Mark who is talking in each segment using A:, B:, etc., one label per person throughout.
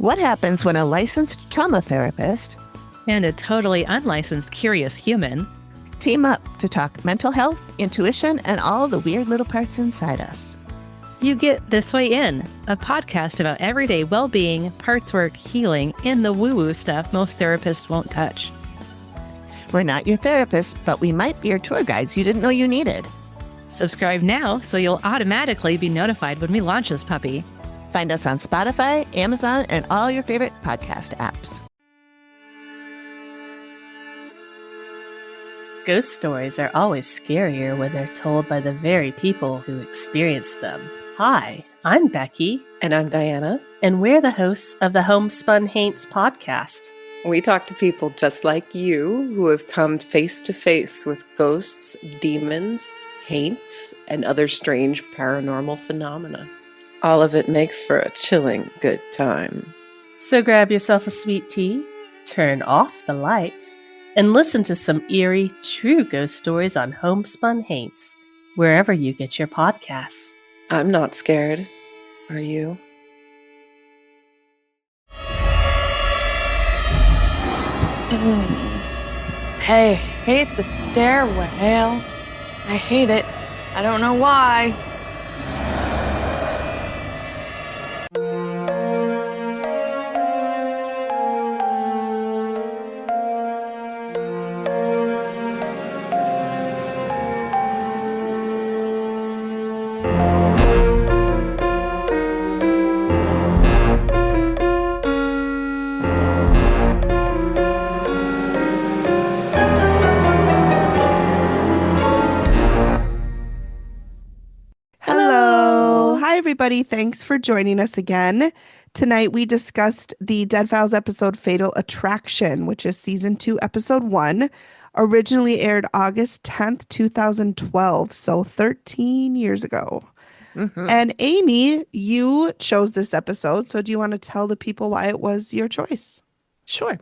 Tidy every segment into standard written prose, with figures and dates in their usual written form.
A: What happens when a licensed trauma therapist
B: and a totally unlicensed curious human
A: team up to talk mental health, intuition, and all the weird little parts inside us?
B: You get This Way In, a podcast about everyday well-being, parts work, healing, and the woo-woo stuff most therapists won't touch.
A: We're not your therapists, but we might be your tour guides you didn't know you needed.
B: Subscribe now so you'll automatically be notified when we launch this puppy.
A: Find us on Spotify, Amazon, and all your favorite podcast apps.
C: Ghost stories are always scarier when they're told by the very people who experience them. Hi, I'm Becky.
D: And I'm Diana.
C: And we're the hosts of the Homespun Haints podcast.
D: We talk to people just like you who have come face to face with ghosts, demons, haints, and other strange paranormal phenomena. All of it makes for a chilling good time.
C: So grab yourself a sweet tea, turn off the lights, and listen to some eerie, true ghost stories on Homespun Haints, wherever you get your podcasts.
D: I'm not scared. Are you?
E: Hey, hate the stairwell. I hate it. I don't know why.
F: Everybody, thanks for joining us again. Tonight we discussed the Dead Files episode Fatal Attraction, which is season 2, episode 1, originally aired August 10th, 2012, so 13 years ago. Mm-hmm. And Amy, you chose this episode, so do you want to tell the people why it was your choice?
A: Sure.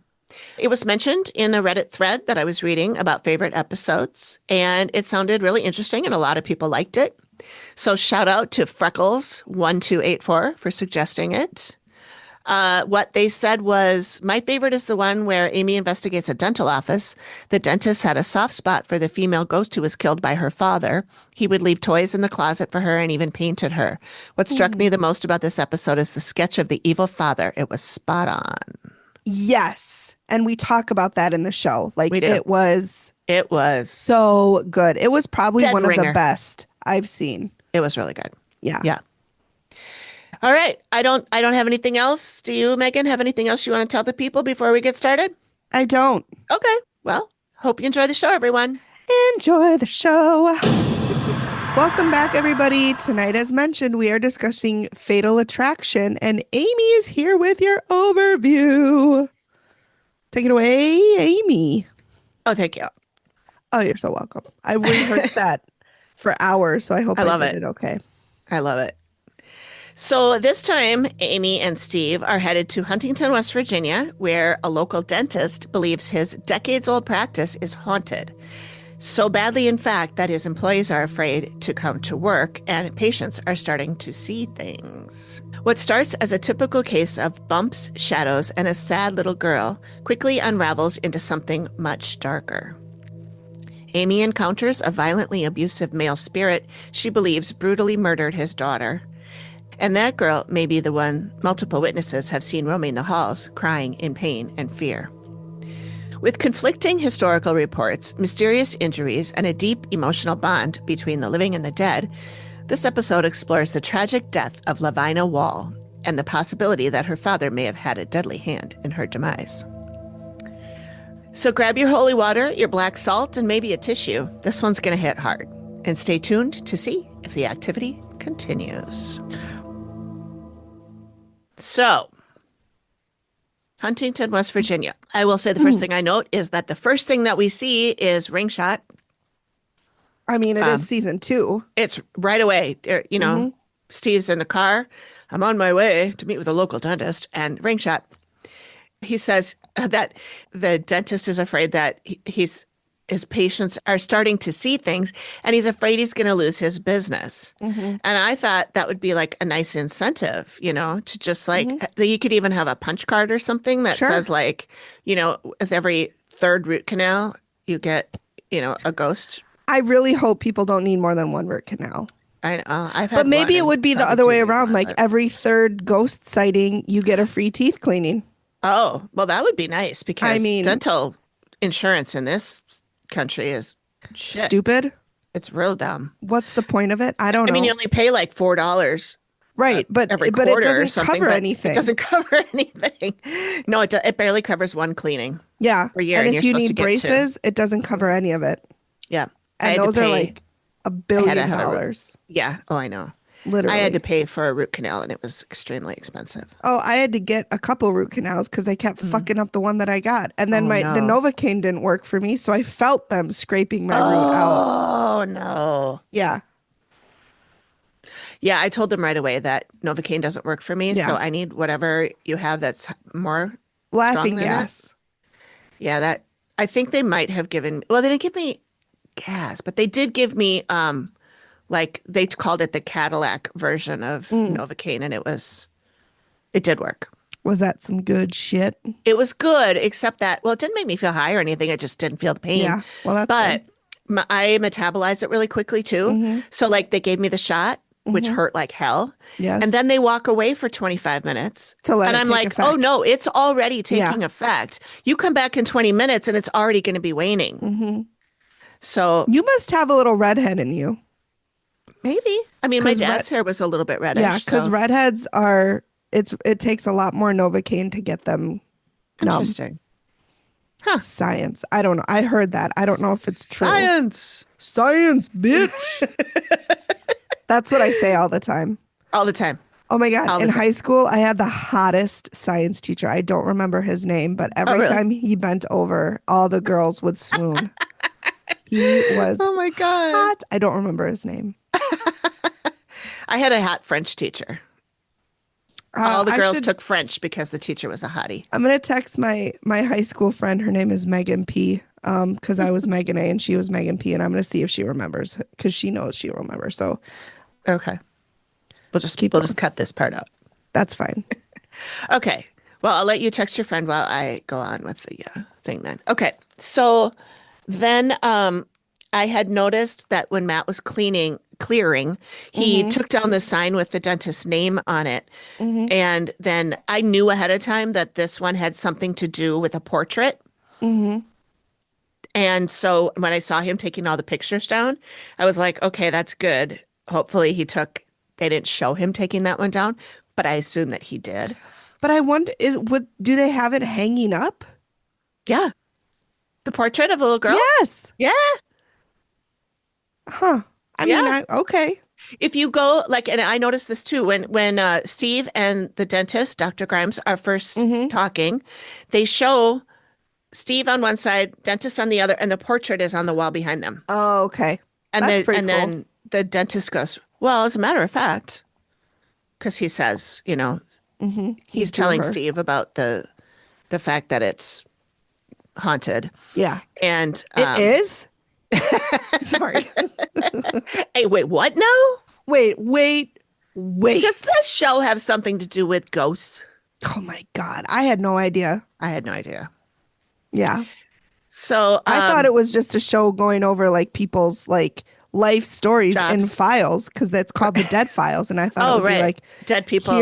A: It was mentioned in a Reddit thread that I was reading about favorite episodes, and it sounded really interesting, and a lot of people liked it. So shout out to Freckles1284 for suggesting it. What they said was, my favorite is the one where Amy investigates a dental office. The dentist had a soft spot for the female ghost who was killed by her father. He would leave toys in the closet for her and even painted her. What struck me the most about this episode is the sketch of the evil father. It was spot on.
F: Yes. And we talk about that in the show. Like, it was so good. It was probably one of the best I've seen.
A: It was really good.
F: Yeah.
A: Yeah. All right. I don't have anything else. Do you, Megan, have anything else you want to tell the people before we get started?
F: I don't.
A: Okay. Well, hope you enjoy the show, everyone.
F: Enjoy the show. Welcome back, everybody. Tonight, as mentioned, we are discussing Fatal Attraction, and Amy is here with your overview. Take it away, Amy.
A: Oh, thank you.
F: Oh, you're so welcome. I rehearsed that for hours, so I hope I did it okay.
A: I love it. So this time, Amy and Steve are headed to Huntington, West Virginia, where a local dentist believes his decades-old practice is haunted. So badly, in fact, that his employees are afraid to come to work and patients are starting to see things. What starts as a typical case of bumps, shadows, and a sad little girl quickly unravels into something much darker. Amy encounters a violently abusive male spirit she believes brutally murdered his daughter. And that girl may be the one multiple witnesses have seen roaming the halls, crying in pain and fear. With conflicting historical reports, mysterious injuries, and a deep emotional bond between the living and the dead, this episode explores the tragic death of Lavina Wall and the possibility that her father may have had a deadly hand in her demise. So grab your holy water, your black salt, and maybe a tissue. This one's going to hit hard. And stay tuned to see if the activity continues. So, Huntington, West Virginia. I will say the first thing I note is that the first thing that we see is ring shot.
F: I mean, it is season 2.
A: It's right away. Steve's in the car. I'm on my way to meet with a local dentist, and ring shot. He says that the dentist is afraid that he's his patients are starting to see things, and he's afraid he's going to lose his business. And I thought that would be like a nice incentive, to just like you could even have a punch card or something that
F: Sure.
A: says like, with every third root canal, you get, a ghost.
F: I really hope people don't need more than one root canal.
A: I know. I've had
F: But maybe
A: one,
F: it
A: and
F: would be the
A: probably
F: other
A: do
F: way
A: need
F: around.
A: one,
F: Like
A: but-
F: every third ghost sighting, you get a free teeth cleaning.
A: Oh, well, that would be nice because
F: mean-
A: dental insurance in this country is shit.
F: Stupid.
A: It's real dumb.
F: What's the point of it? I don't know.
A: I mean, you only pay like $4
F: right, but
A: every
F: it
A: quarter or
F: doesn't
A: something,
F: cover
A: but
F: anything.
A: It doesn't cover anything. No, it barely covers one cleaning.
F: Yeah,
A: per year,
F: and
A: and
F: if
A: you're
F: you
A: supposed to
F: need
A: get two.
F: braces, it doesn't cover any of it.
A: Yeah. I
F: And
A: had to
F: those are
A: pay-
F: like $1
A: I
F: billion.
A: had to have a Yeah. Oh, I know.
F: Literally.
A: I had to pay for a root canal, and it was extremely expensive.
F: Oh, I had to get a couple root canals because I kept fucking up the one that I got. And then
A: Oh,
F: the
A: no.
F: Novocaine didn't work for me, so I felt them scraping my root out.
A: Oh, no.
F: Yeah.
A: Yeah, I told them right away that Novocaine doesn't work for me,
F: Yeah.
A: so I need whatever you have that's more
F: Laughing
A: strong than
F: gas.
A: Yeah, that I think they might have given. Well, they didn't give me gas, but they did give me like they called it the Cadillac version of Novocaine, and it did work.
F: Was that some good shit?
A: It was good, except that it didn't make me feel high or anything. It just didn't feel the pain.
F: Yeah. Well, that's
A: But
F: good.
A: I metabolized it really quickly too. So like they gave me the shot, which hurt like hell.
F: Yes.
A: And then they walk away for 25 minutes.
F: To let
A: and
F: it
A: I'm
F: take
A: like,
F: effect.
A: oh no, it's already taking
F: Yeah.
A: effect. You come back in 20 minutes and it's already going to be waning. So
F: You must have a little redhead in you.
A: maybe. I mean, my
F: 'Cause
A: dad's hair was a little bit reddish.
F: Yeah, because
A: so-
F: redheads are. It takes a lot more Novocaine to get them numb.
A: Interesting.
F: Science. I don't know. I heard that. I don't know if it's true.
A: Science.
F: Science, bitch. That's what I say all the time.
A: All the time.
F: Oh my God.
A: All the
F: In
A: time.
F: high school, I had the hottest science teacher. I don't remember his name, but every
A: really?
F: time he bent over, all the girls would swoon. He was
A: Oh my God.
F: hot. I don't remember his name.
A: I had a hot French teacher. All the
F: I
A: girls
F: should-
A: took French because the teacher was a hottie.
F: I'm gonna text my high school friend. Her name is Megan P. Because I was Megan A and she was Megan P. And I'm gonna see if she remembers because she knows she'll remember. So
A: Okay. We'll just
F: Keep
A: we'll
F: going.
A: just cut this part out.
F: that's fine.
A: Okay. Well, I'll let you text your friend while I go on with the thing then. Okay. So then I had noticed that when Matt was clearing, he took down the sign with the dentist's name on it. And then I knew ahead of time that this one had something to do with a portrait. And so when I saw him taking all the pictures down, I was like, okay, that's good. Hopefully they didn't show him taking that one down, but I assume that he did.
F: But I wonder, do they have it hanging up?
A: Yeah. The portrait of a little girl?
F: Yes.
A: Yeah.
F: Huh. I
A: Yeah.
F: mean, okay.
A: If you go and I noticed this too, when Steve and the dentist, Dr. Grimes, are first talking, they show Steve on one side, dentist on the other, and the portrait is on the wall behind them.
F: Oh, okay.
A: And
F: That's pretty cool.
A: then the dentist goes, well, as a matter of fact, because he says, he's telling
F: her.
A: Steve about the fact that it's haunted.
F: Yeah.
A: And
F: It is? Sorry.
A: hey, wait, what now?
F: Wait.
A: Does this show have something to do with ghosts?
F: Oh my God. I had no idea.
A: I had no idea.
F: Yeah.
A: So
F: I thought it was just a show going over like people's like life stories in
A: Jobs.
F: files because that's called the Dead Files. And I thought it would be like,
A: dead people.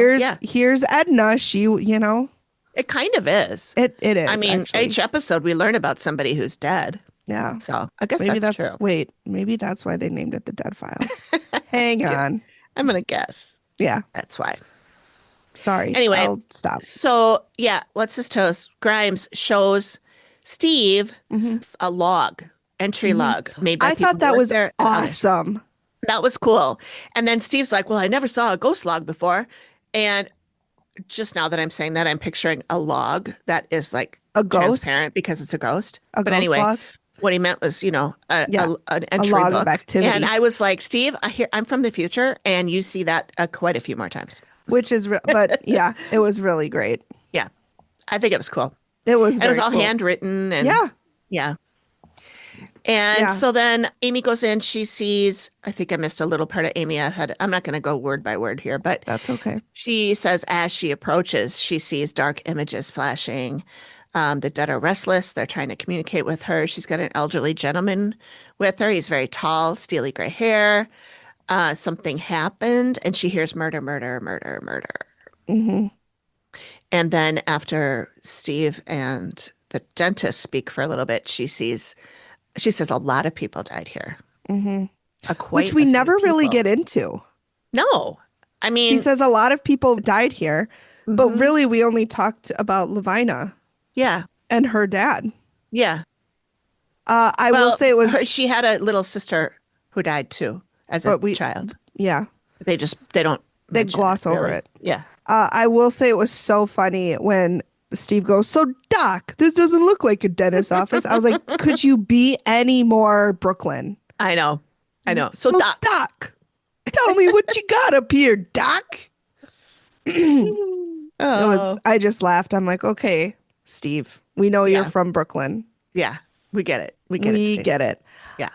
F: here's Edna. She,
A: It kind of is.
F: it is.
A: I mean,
F: actually.
A: each episode we learn about somebody who's dead.
F: Yeah.
A: So I guess
F: Maybe
A: that's
F: that's
A: true.
F: wait, maybe that's why they named it the Dead Files. Hang on.
A: I'm gonna guess
F: Yeah.
A: that's why.
F: Sorry.
A: Anyway,
F: I'll stop.
A: So yeah, what's his toast? Grimes shows Steve a log, entry log made by
F: I
A: people
F: thought
A: who
F: that
A: work
F: was
A: there and others.
F: awesome.
A: That was cool. And then Steve's like, well, I never saw a ghost log before. And just now that I'm saying that, I'm picturing a log that is like
F: A ghost?
A: transparent because it's a ghost.
F: A
A: but
F: ghost
A: anyway,
F: log?
A: what he meant was, an entry
F: log of
A: book.
F: activity.
A: And I was like, Steve, I'm from the future, and you see that quite a few more times.
F: Which is, but yeah, it was really great.
A: Yeah, I think it was cool.
F: It was.
A: And it was
F: very
A: all
F: cool.
A: handwritten, and
F: Yeah.
A: yeah. And
F: Yeah.
A: so then Amy goes in. She sees, I think I missed a little part of Amy. I'm not going to go word by word here, but
F: That's okay.
A: she says as she approaches, she sees dark images flashing. The dead are restless. They're trying to communicate with her. She's got an elderly gentleman with her. He's very tall, steely gray hair. Something happened, and she hears murder, murder, murder, murder.
F: Hmm.
A: And then after Steve and the dentist speak for a little bit, she says a lot of people died here.
F: Hmm.
A: Quite
F: Which
A: a
F: we
A: few
F: never really
A: people.
F: get into.
A: No, I
F: She
A: mean,
F: says a lot of people died here, but
A: mhm.
F: really we only talked about Lavina
A: Yeah,
F: and her dad.
A: yeah.
F: I will
A: Well,
F: say it was,
A: she had a little sister who died too as a
F: but
A: child.
F: yeah,
A: They don't
F: they
A: mention
F: gloss over
A: really.
F: it.
A: Yeah.
F: I will say it was so funny when Steve goes, "So Doc, this doesn't look like a dentist's office." I was like, could you be any more Brooklyn?
A: I know. So
F: Doc, tell me what you got up here, Doc.
A: Oh,
F: I just laughed. I'm like, okay, Steve, we know you're
A: yeah,
F: from Brooklyn.
A: yeah. We get it. We get it,
F: We
A: Steve.
F: get it.
A: Yeah.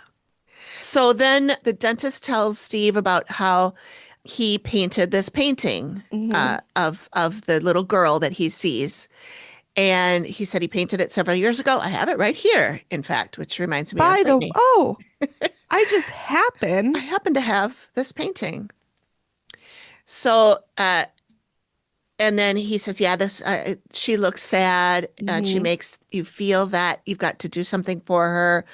A: So then the dentist tells Steve about how he painted this painting
F: Mhm.
A: of the little girl that he sees. And he said he painted it several years ago. I have it right here, in fact, which reminds me of
F: By the,
A: Brittany.
F: oh, I just
A: I
F: happen.
A: happen to have this painting. So, and then he says, yeah, she looks sad and she
F: Mhm.
A: makes you feel that you've got to do something for her.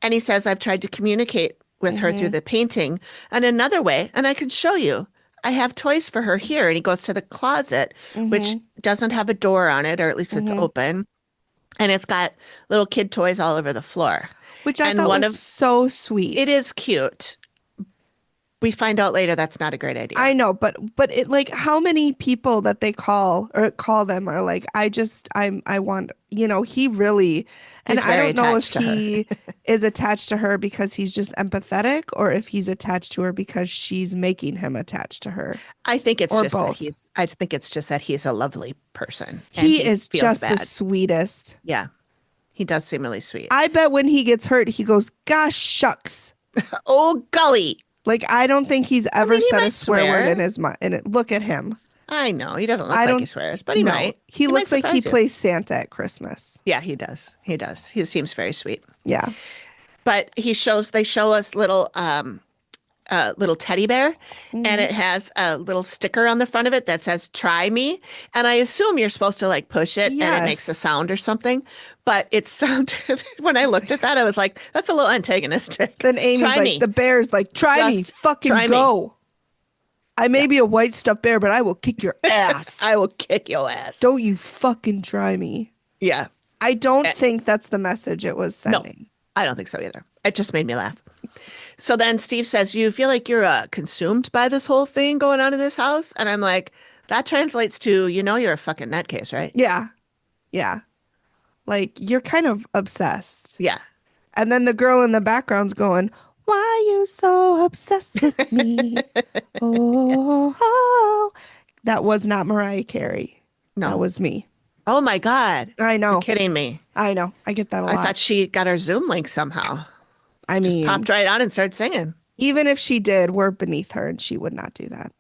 A: And he says, I've tried to communicate with her through
F: Mhm.
A: the painting. And another way, and I can show you, I have toys for her here. And he goes to the closet, which
F: Mhm.
A: doesn't have a door on it, or at least it's
F: Mhm.
A: open. And it's got little kid toys all over the floor.
F: Which I
A: And
F: thought
A: one
F: was
A: of
F: so sweet.
A: it is cute. We find out later that's not a great idea.
F: I know, but it, like, how many people that they call them are like, I want, he really, and
A: He's
F: I
A: very
F: don't know if
A: attached to her.
F: he is attached to her because he's just empathetic or if he's attached to her because she's making him attached to her.
A: I think it's
F: Or
A: just that
F: both.
A: he's a lovely person and
F: He
A: he
F: is
A: feels
F: just the
A: bad.
F: sweetest.
A: Yeah. He does seem really sweet.
F: I bet when he gets hurt, he goes, gosh, shucks.
A: Oh, golly.
F: Like, I don't think he's ever
A: mean, he
F: said a
A: might
F: swear word
A: swear.
F: in his mind. And look at him.
A: I know. He doesn't look
F: I
A: like
F: don't
A: he swears, but he
F: No,
A: might.
F: he
A: might
F: looks like he
A: surprise you.
F: plays Santa at Christmas.
A: Yeah, he does. He does. He seems very sweet.
F: Yeah.
A: But they show us little teddy bear and
F: Mhm.
A: it has a little sticker on the front of it that says try me, and I assume you're supposed to like push it and it makes a
F: Yes.
A: sound or something, but it sounded when I looked at that I was like, that's a little antagonistic.
F: Then Amy's
A: Try
F: like,
A: me.
F: the bear's like, try me,
A: Just
F: fucking
A: try me.
F: go. I may be a white stuffed bear, but I will kick your ass.
A: I will kick your ass.
F: Don't you fucking try me.
A: Yeah.
F: I don't
A: Eh.
F: think that's the message it was
A: No,
F: sending.
A: I don't think so either. It just made me laugh. So then Steve says, you feel like you're consumed by this whole thing going on in this house? And I'm like, that translates to, you're a fucking nutcase, right?
F: Yeah. Yeah. Like, you're kind of obsessed.
A: Yeah.
F: And then the girl in the background's going, why are you so obsessed with me? Oh. That was not Mariah Carey.
A: No.
F: That was me.
A: Oh my God.
F: I
A: You're
F: know.
A: kidding me.
F: I know. I get that a
A: I
F: lot.
A: thought she got our Zoom link somehow.
F: I
A: Just
F: mean,
A: popped right on and started singing.
F: even if she did, we're beneath her and she would not do that.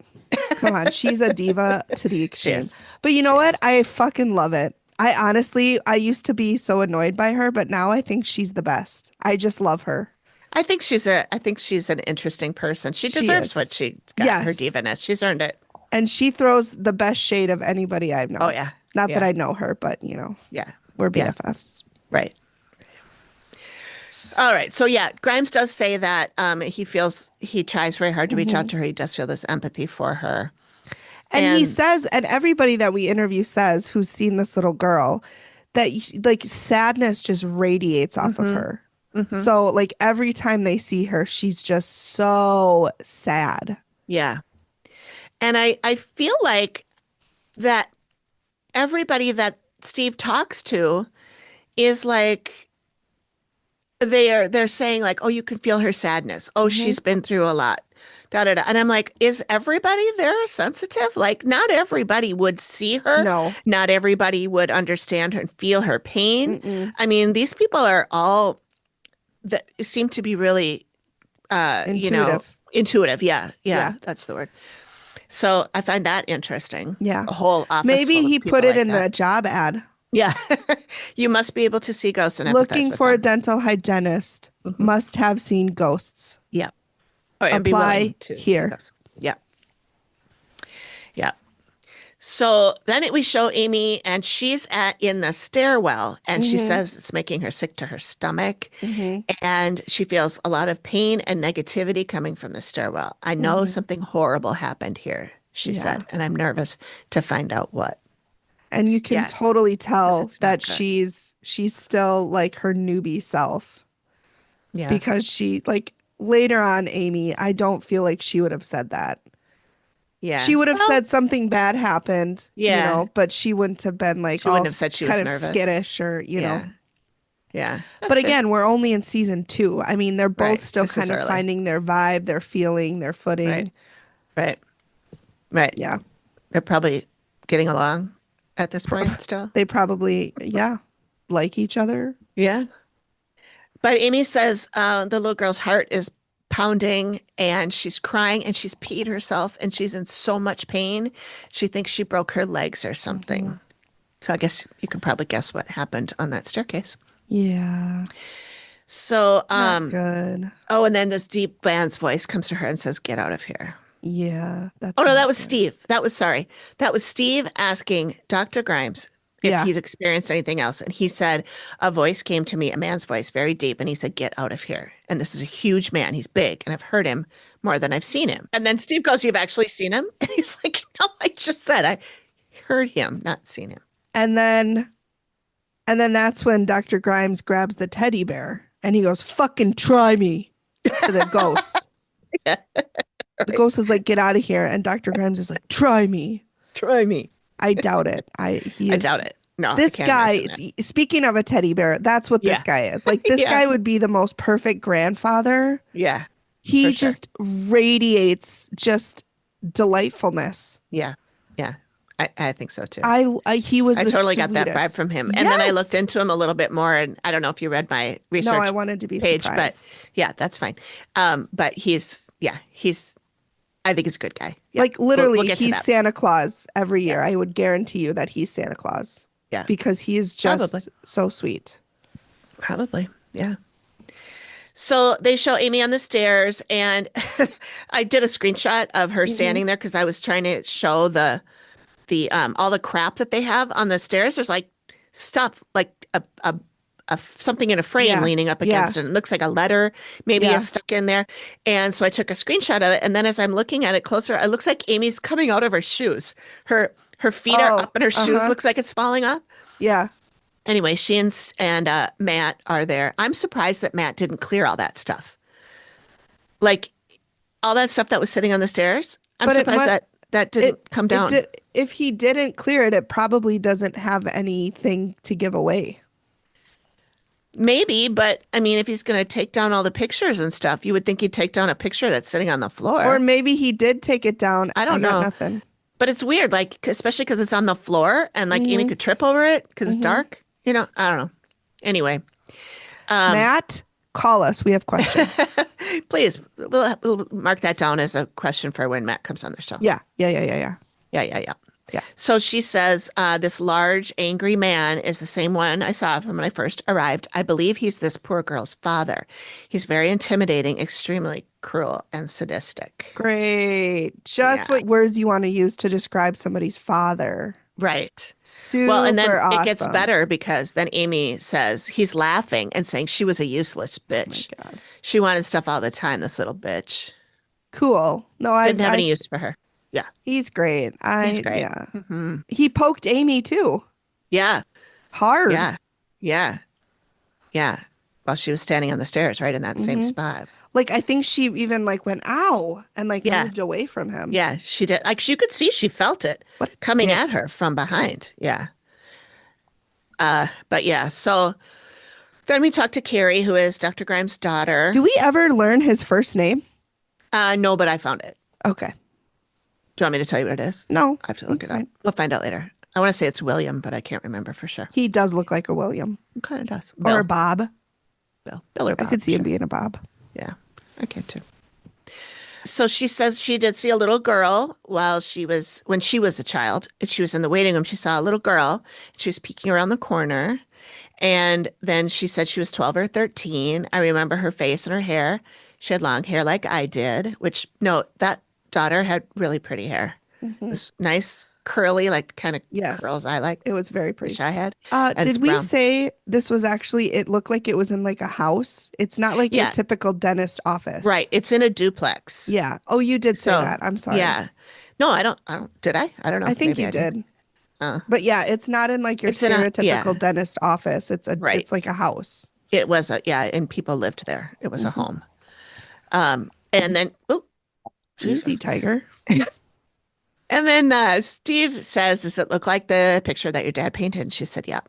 F: Come on. She's a diva to the extreme.
A: is.
F: But you know what? I fucking love it. I used to be so annoyed by her, but now I think she's the best. I just love her.
A: I think she's an interesting person. She deserves
F: is.
A: what she got, her
F: Yes.
A: divaness. She's earned it.
F: And she throws the best shade of anybody I've known.
A: Oh yeah.
F: Not
A: Yeah.
F: that I know her, but
A: Yeah.
F: we're
A: Yeah.
F: BFFs.
A: Right. All right. So yeah, Grimes does say that he tries very hard to reach out to her. He does feel this empathy for her.
F: And he says, and everybody that we interview says who's seen this little girl, that like sadness just radiates off of her. So like every time they see her, she's just so sad.
A: Yeah. And I feel like that everybody that Steve talks to is like they're saying like, oh, you can feel her sadness. Oh, she's been through a lot. Da, da, da. And I'm like, is everybody there sensitive? Like, not everybody would see her.
F: No.
A: Not everybody would understand her and feel her pain. I mean, these people are all that seem to be really,
F: Intuitive.
A: intuitive. Yeah,
F: Yeah.
A: that's the word. So I find that interesting.
F: Yeah.
A: A whole office
F: Maybe
A: full
F: he
A: of people
F: put it
A: like
F: in
A: that.
F: the job ad.
A: Yeah. You must be able to see ghosts and empathize
F: Looking
A: with
F: for a
A: them.
F: dental hygienist.
A: Mhm.
F: Must have seen ghosts.
A: Yeah. Oh, and be
F: Apply
A: willing to see
F: here.
A: ghosts. Yeah. Yeah. So then we show Amy, and she's in the stairwell, and she
F: Mhm.
A: says it's making her sick to her stomach,
F: Mhm.
A: and she feels a lot of pain and negativity coming from the stairwell. I know
F: Mhm.
A: something horrible happened here, she
F: Yeah.
A: said, and I'm nervous to find out what.
F: And you can
A: Yeah,
F: totally
A: 'cause
F: tell
A: it's not
F: that
A: good.
F: she's still like her newbie self
A: Yeah.
F: because she like later on, Amy, I don't feel like she would have said that.
A: Yeah.
F: She would have
A: Well,
F: said something bad happened,
A: yeah.
F: but she wouldn't have been like
A: She
F: all
A: wouldn't have said she was
F: kind of
A: nervous.
F: skittish or,
A: Yeah. Yeah.
F: But
A: That's true.
F: again, we're only in season 2. I mean, they're both
A: Right.
F: still
A: This is
F: kind of
A: early.
F: finding their vibe, their feeling, their footing.
A: Right. Right. Right.
F: Yeah.
A: They're probably getting along at this point still.
F: They probably, like each other.
A: Yeah. But Amy says the little girl's heart is pounding and she's crying and she's peed herself and she's in so much pain. She thinks she broke her legs or something.
F: Mm-hmm.
A: So I guess you can probably guess what happened on that staircase.
F: Yeah.
A: So,
F: Not good.
A: oh, and then this deep man's voice comes to her and says, "Get out of here."
F: Yeah. That's
A: Oh, no,
F: not
A: that was
F: good.
A: Steve. That was Steve asking Dr. Grimes if
F: Yeah.
A: he's experienced anything else. And he said, a voice came to me, a man's voice, very deep. And he said, "Get out of here." And this is a huge man. He's big. And I've heard him more than I've seen him. And then Steve goes, "You've actually seen him?" And he's like, "No, I just said I heard him, not seen him."
F: And then that's when Dr. Grimes grabs the teddy bear and he goes, "Fucking try me," to the ghost.
A: Yeah.
F: The ghost is like, "Get out of here." And Dr. Grimes is like, "Try me."
A: Try me.
F: I doubt it. I
A: doubt it. No,
F: This
A: I can't
F: guy,
A: imagine that.
F: speaking of a teddy bear, that's what this
A: Yeah.
F: guy is. Like, this
A: Yeah.
F: guy would be the most perfect grandfather.
A: Yeah.
F: He
A: For sure.
F: just radiates just delightfulness.
A: Yeah. Yeah. I think so too.
F: He was
A: I
F: the
A: totally got that vibe
F: sweetest.
A: from him. And then I
F: Yes.
A: looked into him a little bit more, and I don't know if you read my research
F: No, I wanted to be
A: page,
F: surprised.
A: but yeah, that's fine. But I think he's a good guy. Yeah.
F: Like, literally,
A: we'll get to
F: he's
A: that.
F: Santa Claus every year. I would guarantee you that he's Santa Claus.
A: Yeah.
F: Because he is just
A: Probably.
F: so sweet.
A: Probably. Yeah. So they show Amy on the stairs, and I did a screenshot of her standing there because I was trying to show the all the crap that they have on the stairs. There's like stuff like something in a frame
F: Yeah.
A: leaning up against it. It looks like a letter maybe
F: Yeah.
A: is stuck in there. And so I took a screenshot of it. And then as I'm looking at it closer, it looks like Amy's coming out of her shoes. Her feet are
F: Oh,
A: up and her shoes
F: uh-huh.
A: looks like it's falling off.
F: Yeah.
A: Anyway, she and Matt are there. I'm surprised that Matt didn't clear all that stuff. Like all that stuff that was sitting on the stairs. I'm
F: But it
A: surprised
F: might-
A: that didn't come down.
F: If he didn't clear it, it probably doesn't have anything to give away.
A: Maybe, but I mean, if he's going to take down all the pictures and stuff, you would think he'd take down a picture that's sitting on the floor.
F: Or maybe he did take it down.
A: I don't
F: got
A: know.
F: Nothing.
A: But it's weird, like, especially because it's on the floor and like Amy could trip over it because it's dark. I don't know. Anyway.
F: Matt, call us. We have questions.
A: Please, we'll mark that down as a question for when Matt comes on the show.
F: Yeah.
A: Yeah.
F: Yeah.
A: So she says, this large, angry man is the same one I saw from when I first arrived. I believe he's this poor girl's father. He's very intimidating, extremely cruel, and sadistic.
F: Great. Just
A: Yeah.
F: what words you want to use to describe somebody's father.
A: Right.
F: Super
A: Well, and then
F: awesome.
A: it gets better because then Amy says he's laughing and saying she was a useless bitch.
F: Oh my God.
A: She wanted stuff all the time, this little bitch.
F: Cool. No, I
A: Didn't have any use for her. Yeah.
F: He's great.
A: He's great.
F: Yeah.
A: Mm-hmm.
F: He poked Amy too.
A: Yeah.
F: Hard.
A: Yeah. While she was standing on the stairs, right in that same spot.
F: Like, I think she even like went, ow, and like
A: Yeah.
F: moved away from him.
A: Yeah, she did. Like you could see she felt it
F: What a
A: coming
F: dick.
A: at her from behind. Yeah. But yeah, so then we talked to Carrie, who is Dr. Grimes' daughter.
F: Do we ever learn his first name?
A: No, but I found it.
F: Okay.
A: Do you want me to tell you what it is?
F: No.
A: I have to look
F: that's
A: it up.
F: fine.
A: We'll find out later. I want to say it's William, but I can't remember for sure.
F: He does look like a William
A: It kind of does.
F: or a Bob.
A: Bill or
F: I
A: Bob.
F: could see him
A: sure.
F: being a Bob.
A: Yeah, I can too. So she says she did see a little girl when she was a child. And she was in the waiting room. She saw a little girl. She was peeking around the corner. And then she said she was 12 or 13. I remember her face and her hair. She had long hair like I did, which, no, that daughter had really pretty hair. It was nice, curly, like kind of
F: Yes.
A: curls I like,
F: It was very pretty.
A: wish I had. And it's
F: Did we
A: brown.
F: say this was actually, it looked like it was in like a house? It's not like
A: Yeah.
F: a typical dentist office.
A: Right. It's in a duplex.
F: Yeah. Oh, you did say
A: So,
F: that. I'm sorry.
A: Yeah. No, I don't. Did I? I don't know.
F: I think
A: Maybe
F: you
A: I
F: did.
A: Uh,
F: But yeah, it's not in like your
A: It's in a-
F: stereotypical
A: yeah.
F: dentist office.
A: Right.
F: It's like a house.
A: It was and people lived there. It was a
F: Mm-hmm.
A: home. And then,
F: Easy,
A: Jesus.
F: tiger.
A: And then Steve says, "Does it look like the picture that your dad painted?" And she said, "Yeah."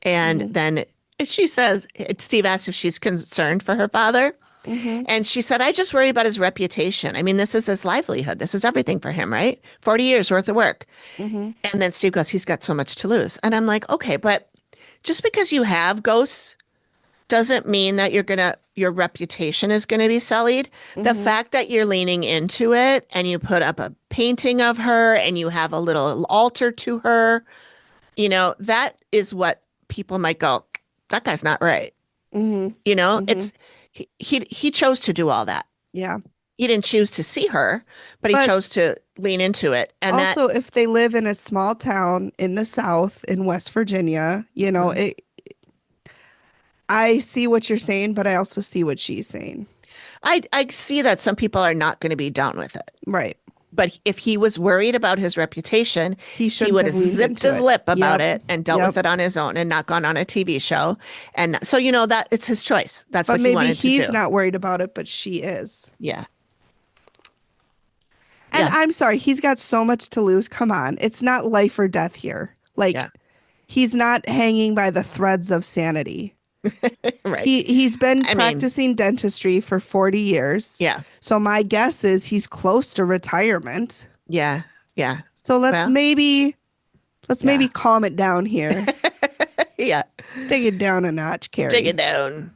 A: And
F: Mm-hmm.
A: then she says, Steve asks if she's concerned for her father.
F: Mm-hmm.
A: And she said, "I just worry about his reputation. I mean, this is his livelihood. This is everything for him, right? 40 years worth of work."
F: Mm-hmm.
A: And then Steve goes, "He's got so much to lose." And I'm like, okay, but just because you have ghosts doesn't mean that your reputation is gonna be sullied. The fact that you're leaning into it and you put up a painting of her and you have a little altar to her, that is what people might go, that guy's not right.
F: Mm-hmm.
A: It's he chose to do all that.
F: Yeah.
A: He didn't choose to see her, but he
F: But
A: chose to lean into it. And
F: also, if they live in a small town in the South in West Virginia, I see what you're saying, but I also see what she's saying.
A: I see that some people are not going to be down with it.
F: Right.
A: But if he was worried about his reputation,
F: He
A: he would have
F: leaned
A: zipped
F: into
A: his
F: it.
A: lip about
F: Yep.
A: it and dealt
F: Yep.
A: with it on his own and not gone on a TV show. And so, that it's his choice. That's
F: But
A: what he
F: maybe
A: wanted to
F: he's
A: do.
F: not worried about it, but she is.
A: Yeah.
F: And
A: Yeah.
F: I'm sorry, he's got so much to lose. Come on. It's not life or death here. Like,
A: Yeah.
F: he's not hanging by the threads of sanity.
A: Right.
F: He's been
A: I mean-
F: practicing dentistry for 40 years.
A: Yeah.
F: So my guess is he's close to retirement.
A: Yeah. Yeah.
F: So let's
A: Well,
F: maybe
A: yeah.
F: calm it down here.
A: Yeah.
F: Take it down a notch, Carrie.
A: Take it down.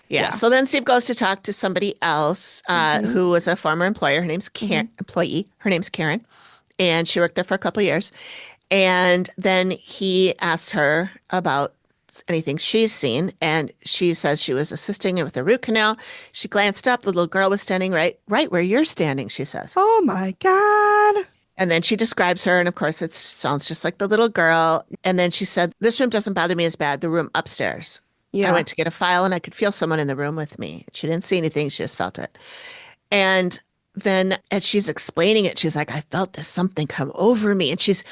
A: Yeah.
F: Yeah.
A: So then Steve goes to talk to somebody else who was a former employer. Her name's employee. Her name's Karen, and she worked there for a couple of years. And then he asked her about anything she's seen, and she says she was assisting with a root canal. She glanced up. The little girl was standing right where you're standing, she says.
F: Oh my God.
A: And then she describes her, and of course, it sounds just like the little girl. And then she said, "This room doesn't bother me as bad. The room upstairs.
F: Yeah.
A: I went to get a file, and I could feel someone in the room with me. She didn't see anything. She just felt it." And then as she's explaining it, she's like, "I felt this something come over me." And she's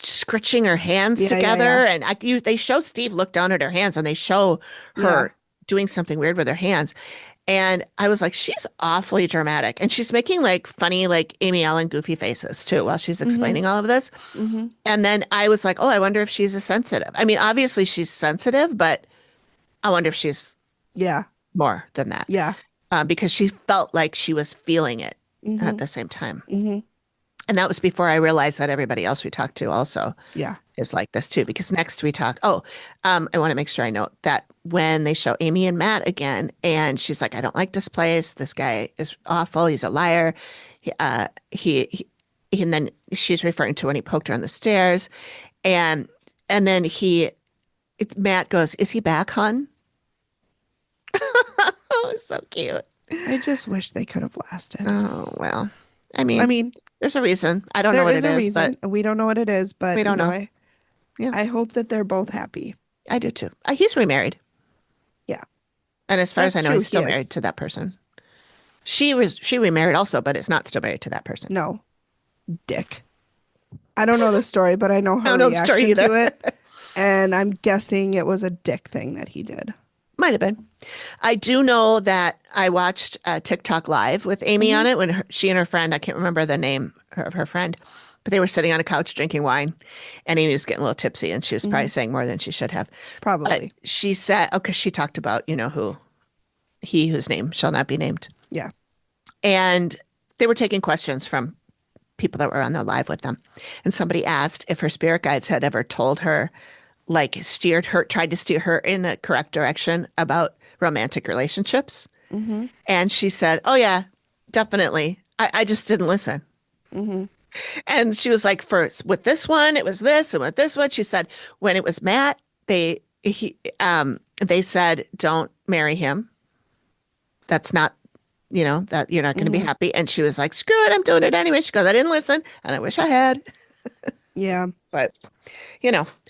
A: scritching her hands
F: Yeah, yeah,
A: together.
F: yeah.
A: And they show Steve look down at her hands, and they show her doing something weird with her hands. And I was like, she's awfully dramatic. And she's making like funny, like Amy Allen goofy faces too while she's explaining all of this.
F: Mm-hmm.
A: And then I was like, oh, I wonder if she's a sensitive. I mean, obviously she's sensitive, but I wonder if she's
F: Yeah.
A: more than that.
F: Yeah.
A: Because she felt like she was feeling it
F: Mm-hmm.
A: at the same time.
F: Mm-hmm.
A: And that was before I realized that everybody else we talked to also
F: Yeah.
A: is like this too. Because next we talk, I want to make sure I note that when they show Amy and Matt again, and she's like, "I don't like this place. This guy is awful. He's a liar." He and then she's referring to when he poked her on the stairs, and then Matt goes, "Is he back, hon?" Oh, it's so cute.
F: I just wish they could have lasted.
A: Oh well, I mean, there's a reason. I don't know
F: there
A: what
F: is
A: it
F: a
A: is,
F: reason. We don't know what it is, but
A: We don't know. Yeah.
F: I hope that they're both happy.
A: but I do too. He's remarried.
F: Yeah.
A: And as far as I
F: That's
A: know,
F: true,
A: he's still
F: he is.
A: married to that person. She remarried also, but it's not still married to that person.
F: No. Dick. I don't know the story, but I know her
A: I don't know the story
F: reaction to
A: either.
F: it. And I'm guessing it was a dick thing that he did.
A: Might have been. I do know that I watched TikTok Live with Amy on it when she and her friend, I can't remember the name of her friend, but they were sitting on a couch drinking wine, and Amy was getting a little tipsy, and she was probably saying more than she should have.
F: Probably.
A: She said, because she talked about, whose name shall not be named.
F: Yeah.
A: And they were taking questions from people that were on the live with them. And somebody asked if her spirit guides had ever told her like tried to steer her in a correct direction about romantic relationships.
F: Mm-hmm.
A: And she said, "Oh yeah, definitely. I just didn't listen."
F: Mm-hmm.
A: And she was like, "First with this one, it was this, and with this one," she said, when it was Matt, they said, "Don't marry him. That's not, that you're not going to be happy." And she was like, "Screw it, I'm doing it anyway." She goes, "I didn't listen, and I wish I had."
F: Yeah.
A: But,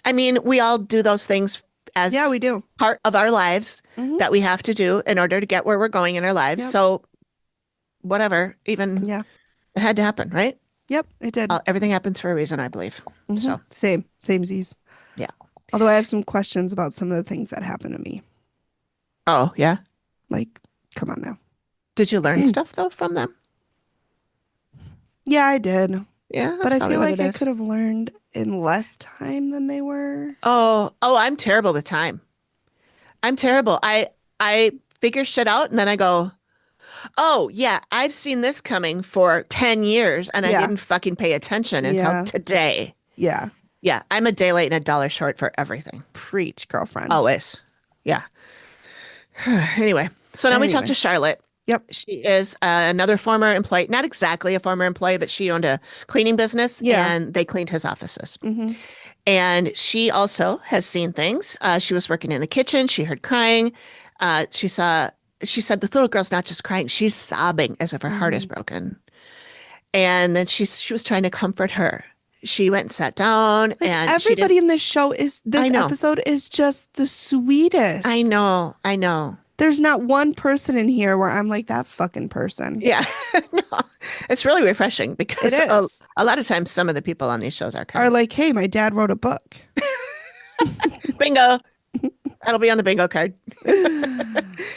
A: I mean, we all do those things as
F: Yeah, we do.
A: part of our lives
F: Mhm.
A: that we have to do in order to get where we're going in our lives.
F: Yep.
A: So, whatever, even
F: Yeah.
A: it had to happen, right?
F: Yep, it did.
A: Everything happens for a reason, I believe.
F: Mhm.
A: So,
F: Same Z's.
A: yeah.
F: Although I have some questions about some of the things that happened to me.
A: Oh, yeah.
F: Like, come on now.
A: Did you learn stuff though from them?
F: Yeah, I did.
A: Yeah, that's
F: But I
A: probably
F: feel
A: what
F: like
A: it
F: I
A: is.
F: could have learned in less time than they were.
A: Oh, I'm terrible with time. I'm terrible. I figure shit out and then I go, "Oh, yeah, I've seen this coming for 10 years and I
F: Yeah.
A: didn't fucking pay attention until
F: Yeah.
A: today."
F: Yeah.
A: Yeah, I'm a day late and a dollar short for everything.
F: Preach, girlfriend.
A: Always. Yeah. Anyway, so now we talk
F: Anyway.
A: to Charlotte.
F: Yep.
A: She is another former employee, not exactly a former employee, but she owned a cleaning business
F: Yeah.
A: and they cleaned his offices.
F: Mm-hmm.
A: And she also has seen things. She was working in the kitchen. She heard crying. She said, "This little girl's not just crying. She's sobbing as if her heart is broken." And then she was trying to comfort her. She went and sat down
F: Like
A: and
F: everybody in this
A: I know.
F: episode is just the sweetest.
A: I know.
F: There's not one person in here where I'm like that fucking person.
A: Yeah. No, it's really refreshing because
F: It is.
A: a lot of times some of the people on these shows are
F: Are
A: kind
F: like, hey, my dad wrote a book.
A: of bingo. That'll be on the bingo card.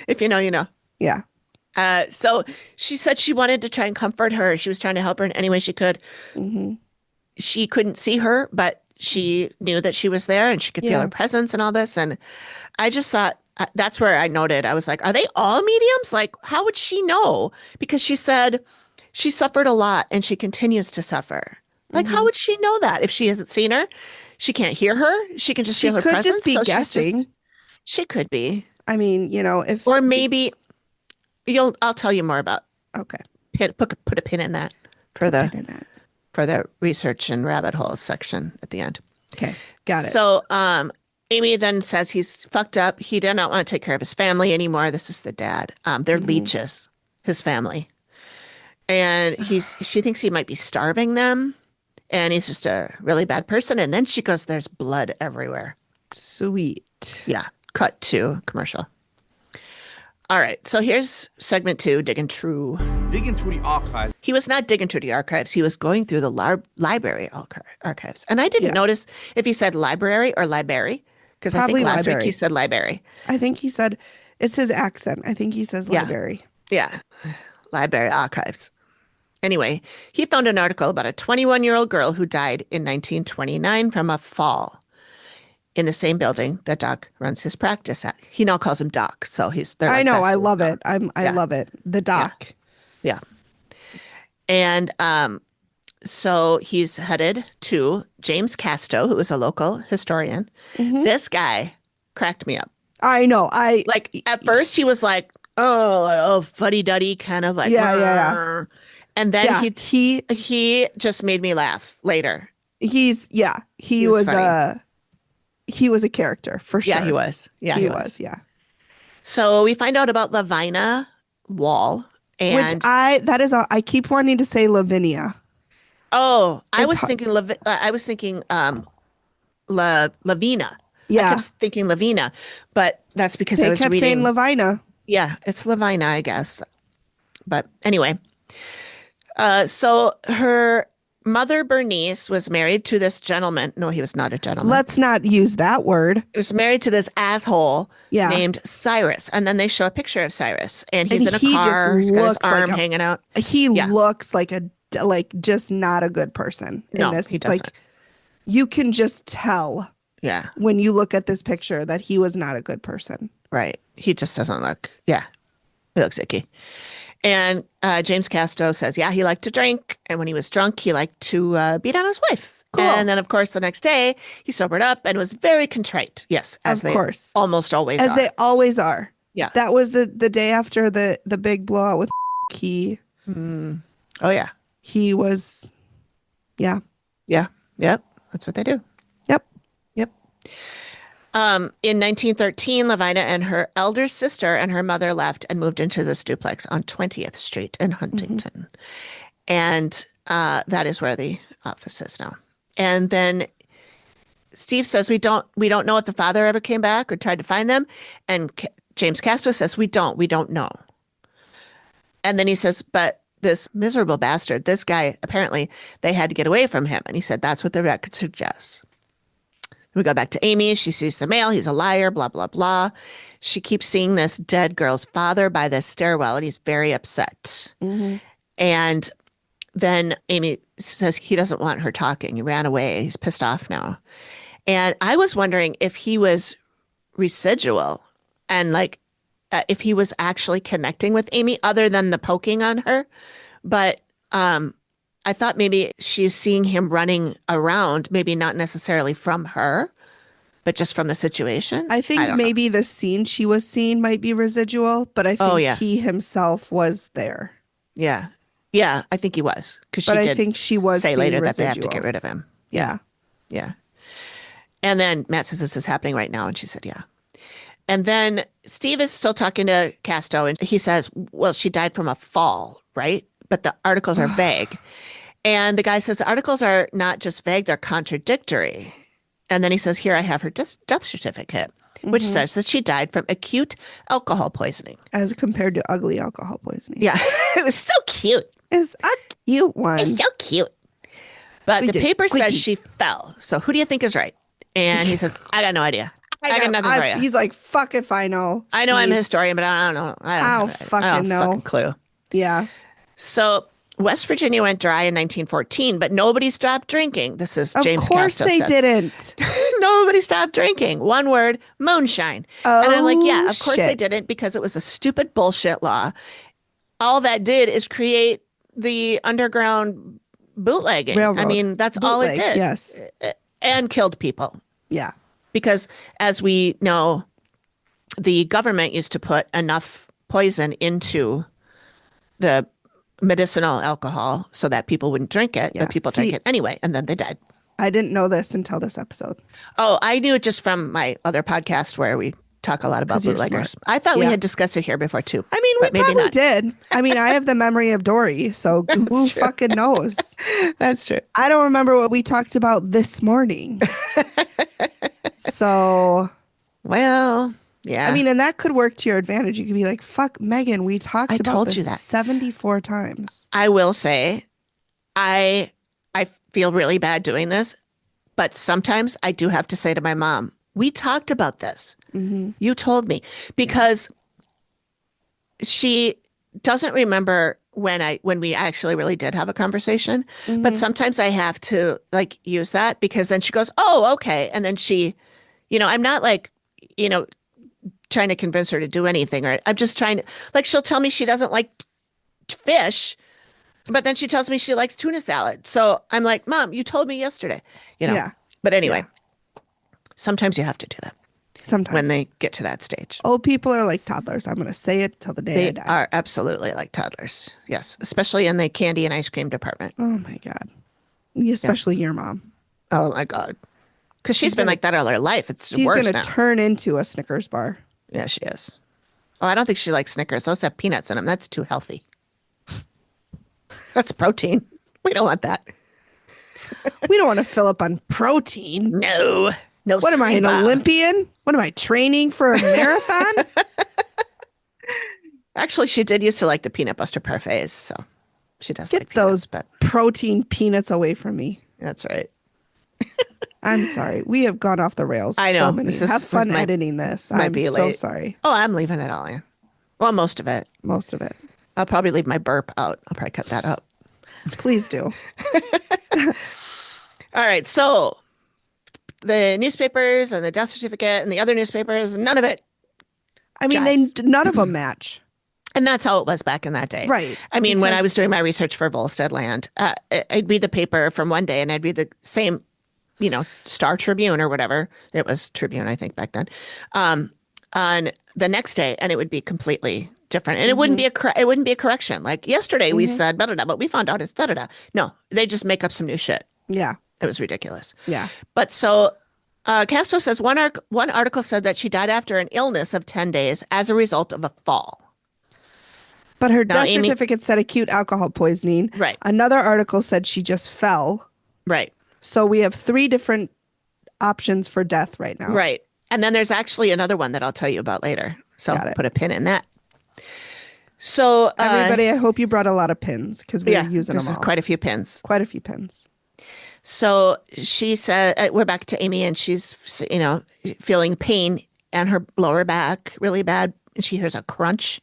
A: If you know, you know.
F: Yeah.
A: So she said she wanted to try and comfort her. She was trying to help her in any way she could.
F: Mm-hmm.
A: She couldn't see her, but she knew that she was there and she could feel
F: Yeah.
A: her presence and all this. And I just thought that's where I noted. I was like, are they all mediums? Like, how would she know? Because she said she suffered a lot and she continues to suffer. Like, how would she know that if she hasn't seen her? She can't hear her. She can just
F: She
A: feel her
F: could
A: presence.
F: just be
A: So she's
F: guessing.
A: she could be.
F: I mean, if
A: Or maybe I'll tell you more about
F: okay,
A: put a pin in that for
F: I
A: the
F: did that.
A: research and rabbit holes section at the end.
F: Okay, got it.
A: So Amy then says he's fucked up. He did not want to take care of his family anymore. This is the dad. They're leeches, his family. And she thinks he might be starving them. And he's just a really bad person. And then she goes, "There's blood everywhere."
F: Sweet.
A: Yeah. Cut to commercial. All right. So here's segment 2, digging through.
G: Digging through the archives.
A: He was not digging through the archives. He was going through the library archives. And I didn't
F: Yeah.
A: notice if he said library or library, because I think
F: Probably
A: last week
F: library.
A: he said library.
F: I think he said it's his accent. I think he says
A: Yeah.
F: library.
A: Yeah. Library archives. Anyway, he found an article about a 21-year-old girl who died in 1929 from a fall in the same building that Doc runs his practice at. He now calls him Doc. So they're
F: I
A: like,
F: know.
A: "That's
F: I
A: his
F: love
A: Doc."
F: it. I
A: Yeah.
F: love it. The doc.
A: Yeah. And so he's headed to James Casto, who is a local historian.
F: Mhm.
A: This guy cracked me up.
F: I know.
A: Like at first he was like, oh, fuddy-duddy, kind of like,
F: Yeah.
A: "Rrr." And then
F: yeah,
A: he just made me laugh later.
F: he
A: was
F: was
A: funny.
F: he was a character for sure.
A: Yeah, he was. Yeah,
F: he was. Yeah.
A: So we find out about Lavina Wall. And
F: I keep wanting to say Lavinia.
A: I
F: It's
A: was
F: hard-
A: thinking Lavina. I
F: Yeah.
A: kept thinking Lavina, but that's because I
F: They
A: was
F: kept
A: reading.
F: saying Lavina.
A: Yeah, it's Lavina, I guess. But anyway, so her mother Bernice was married to this gentleman. No, he was not a gentleman.
F: Let's not use that word.
A: He was married to this asshole
F: Yeah.
A: named Cyrus, and then they show a picture of Cyrus, and he's
F: And
A: in a
F: he just
A: car. He's got his
F: looks like
A: arm
F: a-
A: hanging out.
F: He
A: Yeah.
F: looks like just not a good person in
A: No,
F: this.
A: he doesn't.
F: Like you can just tell
A: Yeah,
F: when you look at this picture that he was not a good person.
A: right. He just doesn't look. Yeah, he looks icky. And James Casto says, yeah, he liked to drink, and when he was drunk, he liked to beat on his wife.
F: Cool.
A: And then, of course, the next day, he sobered up and was very contrite. Yes, as
F: Of
A: they
F: course.
A: almost always
F: As
A: are.
F: they always are.
A: Yeah.
F: That was the day after the big blowout with he
A: Oh, yeah.
F: he was yeah.
A: Yeah. Yep. That's what they do.
F: Yep.
A: Yep. In 1913, Lavina and her elder sister and her mother left and moved into this duplex on 20th Street in Huntington. And that is where the office is now. And then Steve says we don't know if the father ever came back or tried to find them. And James Castro says we don't know. And then he says, but this miserable bastard, this guy, apparently they had to get away from him. And he said, that's what the record suggests. We go back to Amy. She sees the mail. He's a liar, blah, blah, blah. She keeps seeing this dead girl's father by the stairwell, and he's very upset. And then Amy says he doesn't want her talking. He ran away. He's pissed off now. And I was wondering if he was residual and like if he was actually connecting with Amy other than the poking on her. But I thought maybe she's seeing him running around, maybe not necessarily from her, but just from the situation.
F: I think maybe the scene she was seeing might be residual, but I think he himself was there.
A: Yeah. Yeah, I think he was.
F: But I think she was
A: say later
F: residual.
A: that they have to get rid of him.
F: Yeah.
A: Yeah. And then Matt says this is happening right now. And she said, yeah. And then Steve is still talking to Casto. And he says, well, she died from a fall, right? But the articles are vague. And the guy says the articles are not just vague, they're contradictory. And then he says, here, I have her death certificate, which says that she died from acute alcohol poisoning.
F: As compared to ugly alcohol poisoning.
A: Yeah. It was so cute.
F: It's a cute one.
A: It's so cute. But the paper says she fell. So who do you think is right? And he says, I got no idea. I got nothing for you.
F: He's like, fuck if I know.
A: I know I'm a historian, but I don't know. I don't
F: fucking know.
A: Fucking clue.
F: Yeah.
A: So West Virginia went dry in 1914, but nobody stopped drinking. This is James Castro.
F: Of course they didn't.
A: Nobody stopped drinking. One word, moonshine. And I'm like, yeah, of course they didn't, because it was a stupid bullshit law. All that did is create the underground bootlegging.
F: Railroad.
A: I mean, that's all it did.
F: Yes.
A: And killed people.
F: Yeah.
A: Because as we know, the government used to put enough poison into the medicinal alcohol so that people wouldn't drink it, but people drank it anyway, and then they died.
F: I didn't know this until this episode.
A: Oh, I knew it just from my other podcast where we talk a lot about bootleggers. I thought we had discussed it here before too.
F: I mean, we probably did. I mean, I have the memory of Dory, so who fucking knows?
A: That's true.
F: I don't remember what we talked about this morning. So,
A: well, yeah.
F: I mean, and that could work to your advantage. You could be like, fuck, Megan, we talked about this 74 times.
A: I will say, I feel really bad doing this, but sometimes I do have to say to my mom, we talked about this. You told me, because she doesn't remember when we actually really did have a conversation. But sometimes I have to like use that, because then she goes, oh, okay. And then she, I'm not like, trying to convince her to do anything, or I'm just trying to, like, she'll tell me she doesn't like fish, but then she tells me she likes tuna salad. So I'm like, Mom, you told me yesterday, Yeah. But anyway, sometimes you have to do that.
F: Sometimes.
A: When they get to that stage.
F: Old people are like toddlers. I'm going to say it till the day I die.
A: They are absolutely like toddlers. Yes. Especially in the candy and ice cream department.
F: Oh my God. Especially your mom.
A: Oh my God. Because she's been like that all her life. It's worse now.
F: She's going to turn into a Snickers bar.
A: Yeah, she is. Oh, I don't think she likes Snickers. Those have peanuts in them. That's too healthy. That's protein. We don't want that.
F: We don't want to fill up on protein.
A: No. No.
F: What am I, an Olympian? What am I, training for a marathon?
A: Actually, she did used to like the peanut butter parfaits, so she does
F: Get
A: like peanuts,
F: those protein peanuts away from me.
A: That's right.
F: I'm sorry. We have gone off the rails.
A: I know.
F: So many. Have fun editing this. I'm so sorry.
A: Oh, I'm leaving it all in. Well, most of it.
F: Most of it.
A: I'll probably leave my burp out. I'll probably cut that out.
F: Please do.
A: All right. So the newspapers and the death certificate and the other newspapers, none of it.
F: I mean, none of them match.
A: And that's how it was back in that day.
F: Right.
A: I mean, when I was doing my research for Volstead Land, I'd read the paper from one day and I'd read the same Star Tribune or whatever. It was Tribune, I think, back then. On the next day, and it would be completely different. And it wouldn't be it wouldn't be a correction. Like yesterday we said, da, da, da, but we found out it's da, da, da. No, they just make up some new shit.
F: Yeah.
A: It was ridiculous.
F: Yeah.
A: But so Castro says one article said that she died after an illness of 10 days as a result of a fall.
F: But her
A: Now,
F: death
A: Amy-
F: certificate said acute alcohol poisoning.
A: Right.
F: Another article said she just fell.
A: Right.
F: So we have 3 different options for death right now.
A: Right. And then there's actually another one that I'll tell you about later. So
F: Got it.
A: put a pin in that. So
F: Everybody, I hope you brought a lot of pins because we're
A: yeah,
F: using them
A: there's
F: all.
A: quite a few pins.
F: Quite a few pins.
A: So she said, we're back to Amy, and she's, feeling pain in her lower back really bad. And she hears a crunch.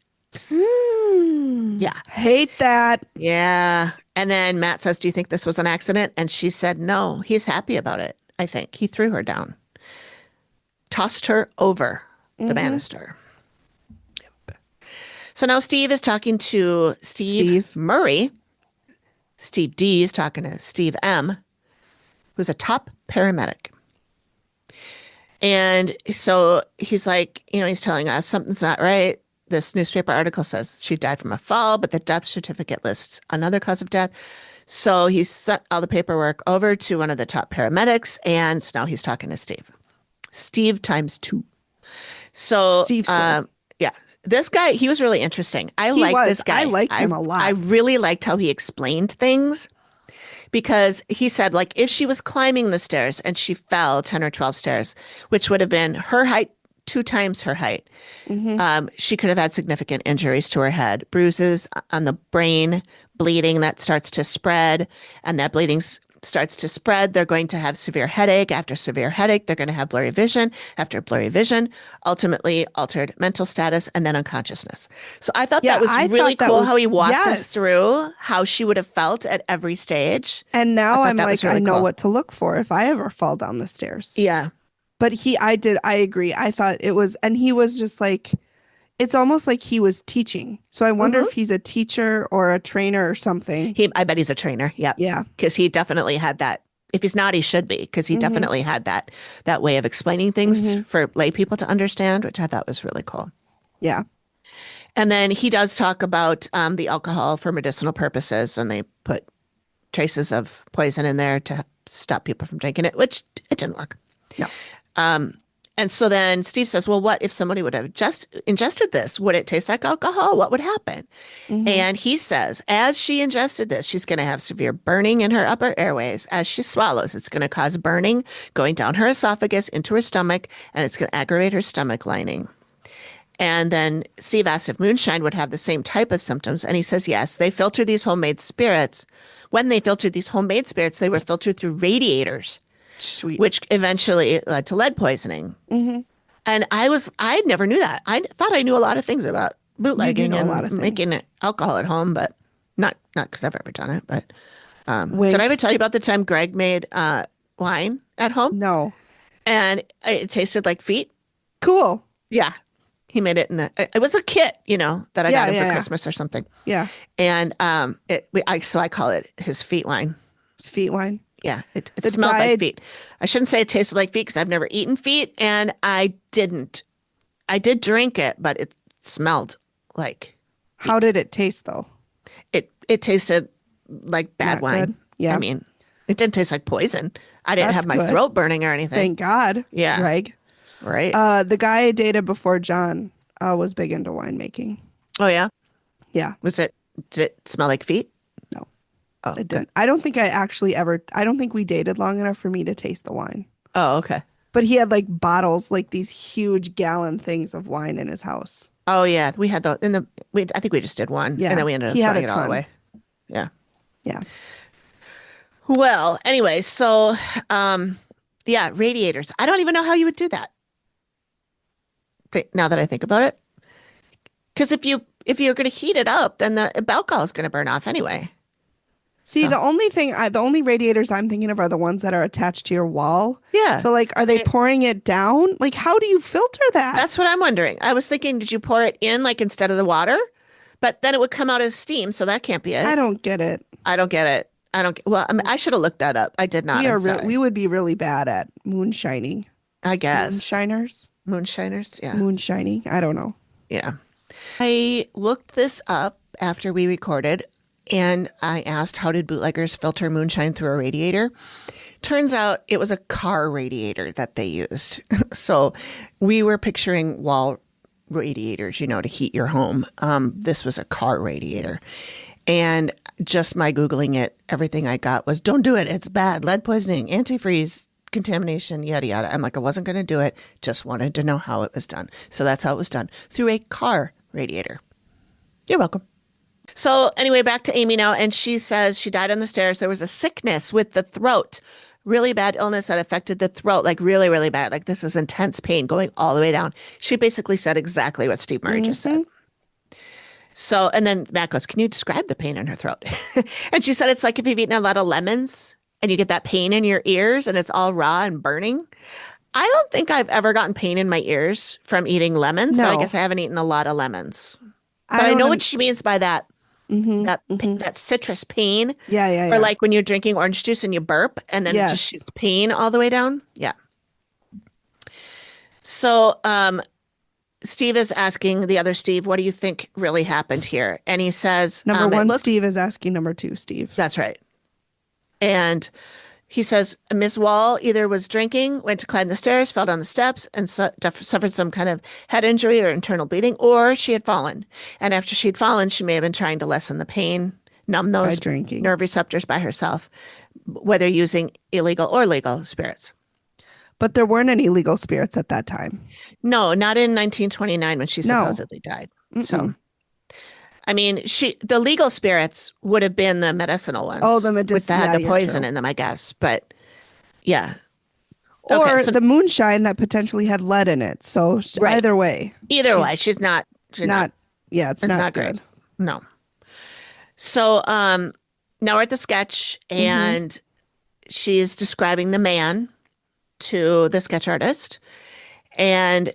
A: Yeah.
F: Hate that.
A: Yeah. And then Matt says, do you think this was an accident? And she said, no, he's happy about it. I think he threw her down, tossed her over the banister. Yep. So now Steve is talking to Steve Murray. Steve D is talking to Steve M, who's a top paramedic. And so he's like, he's telling us something's not right. This newspaper article says she died from a fall, but the death certificate lists another cause of death. So he sent all the paperwork over to one of the top paramedics, and so now he's talking to Steve. Steve times 2. So,
F: Steve's cool.
A: Yeah, this guy, he was really interesting. I like this guy.
F: I liked him a lot.
A: I really liked how he explained things, because he said, like, if she was climbing the stairs and she fell 10 or 12 stairs, which would have been her height, 2 times her height, she could have had significant injuries to her head, bruises on the brain, bleeding that starts to spread, and that bleeding starts to spread. They're going to have severe headache. After severe headache, they're going to have blurry vision. After blurry vision, ultimately altered mental status, and then unconsciousness. So I thought that was really cool how he walked us through how she would have felt at every stage.
F: And now I'm like,
A: really
F: I know
A: cool.
F: what to look for if I ever fall down the stairs.
A: Yeah.
F: But I agree. I thought it was, and he was just like, it's almost like he was teaching. So I wonder if he's a teacher or a trainer or something.
A: I bet he's a trainer. Yep.
F: Yeah.
A: Because he definitely had that. If he's not, he should be, because he definitely had that way of explaining things for lay people to understand, which I thought was really cool.
F: Yeah.
A: And then he does talk about the alcohol for medicinal purposes, and they put traces of poison in there to stop people from drinking it, which it didn't work.
F: No.
A: And so then Steve says, well, what if somebody would have just ingested this? Would it taste like alcohol? What would happen? And he says, as she ingested this, she's going to have severe burning in her upper airways. As she swallows, it's going to cause burning going down her esophagus into her stomach, and it's going to aggravate her stomach lining. And then Steve asks if moonshine would have the same type of symptoms. And he says, yes, they filter these homemade spirits. When they filtered these homemade spirits, they were filtered through radiators.
F: Sweet.
A: Which eventually led to lead poisoning. And I never knew that. I thought I knew a lot of things about bootlegging and making alcohol at home, but not because I've ever done it. But did I ever tell you about the time Greg made wine at home?
F: No.
A: And it tasted like feet.
F: Cool.
A: Yeah. He made it it was a kit, that I got him for Christmas or something.
F: Yeah.
A: And so I call it his feet wine.
F: It's feet wine.
A: Yeah, it smelled like feet. I shouldn't say it tasted like feet because I've never eaten feet, and I didn't. I did drink it, but it smelled like feet.
F: How did it taste, though?
A: It tasted like bad
F: Not
A: wine.
F: good. Yeah.
A: I mean, it didn't taste like poison. I didn't
F: That's
A: have my
F: good.
A: throat burning or anything.
F: Thank God.
A: Yeah.
F: Greg.
A: Right.
F: The guy I dated before John was big into winemaking.
A: Oh, yeah?
F: Yeah.
A: Did it smell like feet?
F: No.
A: Oh,
F: It didn't. I don't think I don't think we dated long enough for me to taste the wine.
A: Oh, okay.
F: But he had like bottles, like these huge gallon things of wine in his house.
A: Oh, yeah. We had I think we just did one.
F: Yeah.
A: And then we ended up
F: He had
A: throwing
F: a
A: it all
F: ton.
A: away. Yeah.
F: Yeah.
A: Well, anyway, so, yeah, radiators. I don't even know how you would do that. Now that I think about it. Because if you're going to heat it up, then the alcohol is going to burn off anyway.
F: See,
A: So-
F: the only radiators I'm thinking of are the ones that are attached to your wall.
A: Yeah.
F: So like, are they pouring it down? Like, how do you filter that?
A: That's what I'm wondering. I was thinking, did you pour it in like instead of the water? But then it would come out as steam, so that can't be it.
F: I don't get it.
A: I don't get it. I don't. Well, I mean, I should have looked that up. I did not. I'm sorry.
F: We would be really bad at moonshining.
A: I guess
F: Moonshiners?
A: moonshiners. Yeah,
F: Moonshining? I don't know.
A: yeah. I looked this up after we recorded, and I asked, "How did bootleggers filter moonshine through a radiator?" Turns out it was a car radiator that they used. So we were picturing wall radiators, to heat your home. This was a car radiator. And just my Googling it, everything I got was, don't do it. It's bad. Lead poisoning, antifreeze, contamination, yada, yada. I'm like, I wasn't going to do it. Just wanted to know how it was done. So that's how it was done, through a car radiator. You're welcome. So anyway, back to Amy now. And she says she died on the stairs. There was a sickness with the throat, really bad illness that affected the throat, like really, really bad. Like this is intense pain going all the way down. She basically said exactly what Steve Murray just said. So, and then Matt goes, can you describe the pain in her throat? And she said, it's like if you've eaten a lot of lemons and you get that pain in your ears and it's all raw and burning. I don't think I've ever gotten pain in my ears from eating lemons, but I guess I haven't eaten a lot of lemons. But I know what she means by that. That citrus pain.
F: Yeah.
A: Or like when you're drinking orange juice and you burp and then it just shoots pain all the way down. Yeah. So Steve is asking the other Steve, what do you think really happened here? And he says,
F: number one, Steve is asking number two, Steve.
A: That's right. And he says, Miss Wall either was drinking, went to climb the stairs, fell down the steps, and suffered some kind of head injury or internal bleeding, or she had fallen. And after she'd fallen, she may have been trying to lessen the pain, numb those nerve receptors by herself, whether using illegal or legal spirits.
F: But there weren't any legal spirits at that time.
A: No, not in 1929 when she supposedly died. So, I mean, the legal spirits would have been the medicinal ones.
F: Oh, the
A: with the poison in them, I guess. But yeah.
F: Or the moonshine that potentially had lead in it. So either way.
A: Either way, she's not.
F: Yeah, it's not good.
A: No. So now we're at the sketch and she's describing the man to the sketch artist. And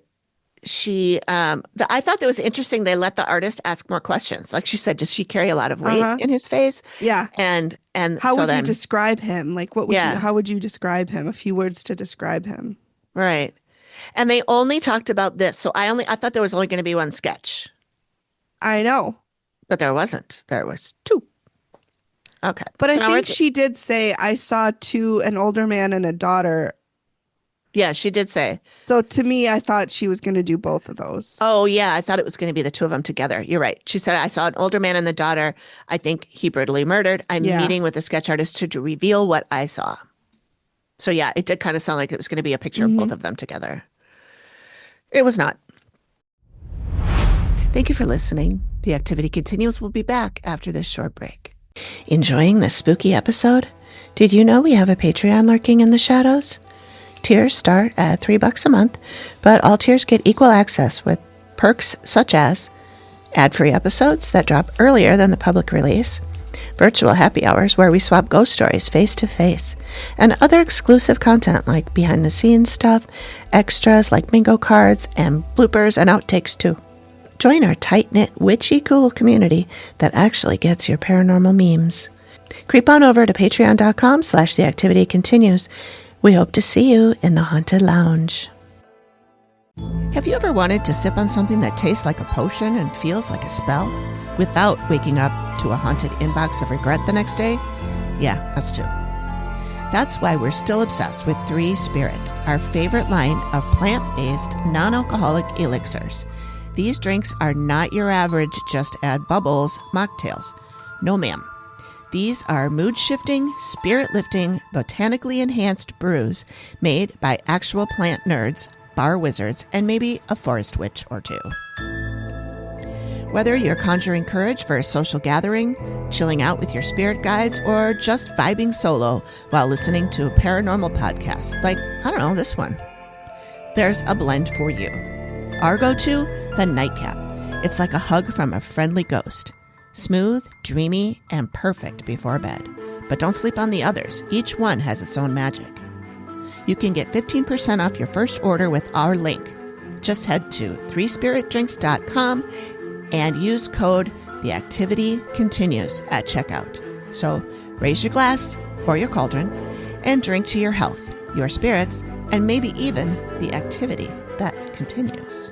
A: she I thought that was interesting. They let the artist ask more questions. Like she said, does she carry a lot of weight in his face?
F: Yeah.
A: And
F: how would you describe him? Like what would how would you describe him? A few words to describe him.
A: Right. And they only talked about this. So I thought there was only going to be one sketch.
F: I know.
A: But there wasn't. There was two. Okay.
F: But I think she did say, I saw an older man and a daughter.
A: Yeah, she did say.
F: So to me, I thought she was going to do both of those.
A: Oh, yeah. I thought it was going to be the two of them together. You're right. She said, I saw an older man and the daughter. I think he brutally murdered. I'm meeting with the sketch artist to reveal what I saw. So yeah, it did kind of sound like it was going to be a picture of both of them together. It was not. Thank you for listening. The Activity Continues. We'll be back after this short break. Enjoying this spooky episode? Did you know we have a Patreon lurking in the shadows? Tiers start at $3 a month, but all tiers get equal access with perks such as ad-free episodes that drop earlier than the public release, virtual happy hours where we swap ghost stories face to face, and other exclusive content like behind-the-scenes stuff, extras like bingo cards, and bloopers and outtakes too. Join our tight-knit, witchy cool community that actually gets your paranormal memes. Creep on over to patreon.com/theactivitycontinues. We hope to see you in the Haunted Lounge. Have you ever wanted to sip on something that tastes like a potion and feels like a spell without waking up to a haunted inbox of regret the next day? Yeah, us too. That's why we're still obsessed with 3 Spirit, our favorite line of plant-based, non-alcoholic elixirs. These drinks are not your average just add bubbles mocktails. No ma'am. These are mood-shifting, spirit-lifting, botanically enhanced brews made by actual plant nerds, bar wizards, and maybe a forest witch or two. Whether you're conjuring courage for a social gathering, chilling out with your spirit guides, or just vibing solo while listening to a paranormal podcast, like, I don't know, this one, there's a blend for you. Our go-to, the Nightcap. It's like a hug from a friendly ghost. Smooth, dreamy, and perfect before bed. But don't sleep on the others. Each one has its own magic. You can get 15% off your first order with our link. Just head to 3spiritdrinks.com and use code TheActivityContinues at checkout. So Raise your glass or your cauldron and drink to your health, your spirits, and maybe even the activity that continues.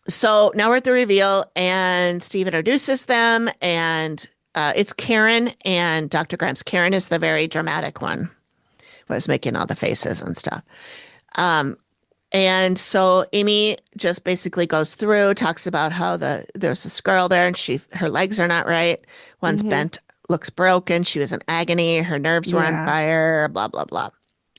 A: So now we're at the reveal, and Steve introduces them, and it's Karen and Dr. Grimes. Karen is the very dramatic one, was making all the faces and stuff. And so Amy just basically goes through, talks about how there's this girl there, and her legs are not right. One's bent, looks broken. She was in agony. Her nerves were on fire. Blah blah blah.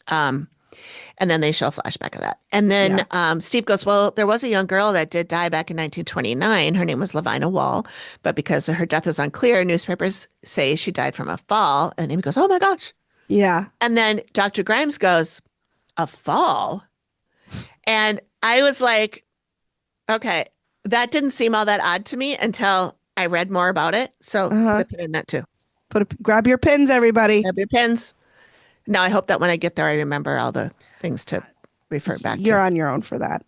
A: And then they show a flashback of that. And then Steve goes, well, there was a young girl that did die back in 1929. Her name was Lavina Wall. But because her death is unclear, newspapers say she died from a fall. And Amy goes, oh, my gosh.
F: Yeah.
A: And then Dr. Grimes goes, a fall? And I was like, okay, that didn't seem all that odd to me until I read more about it. So put a pin in that too.
F: Grab your pins, everybody.
A: Grab your pins. Now, I hope that when I get there, I remember all the things to refer back to.
F: You're on your own for that.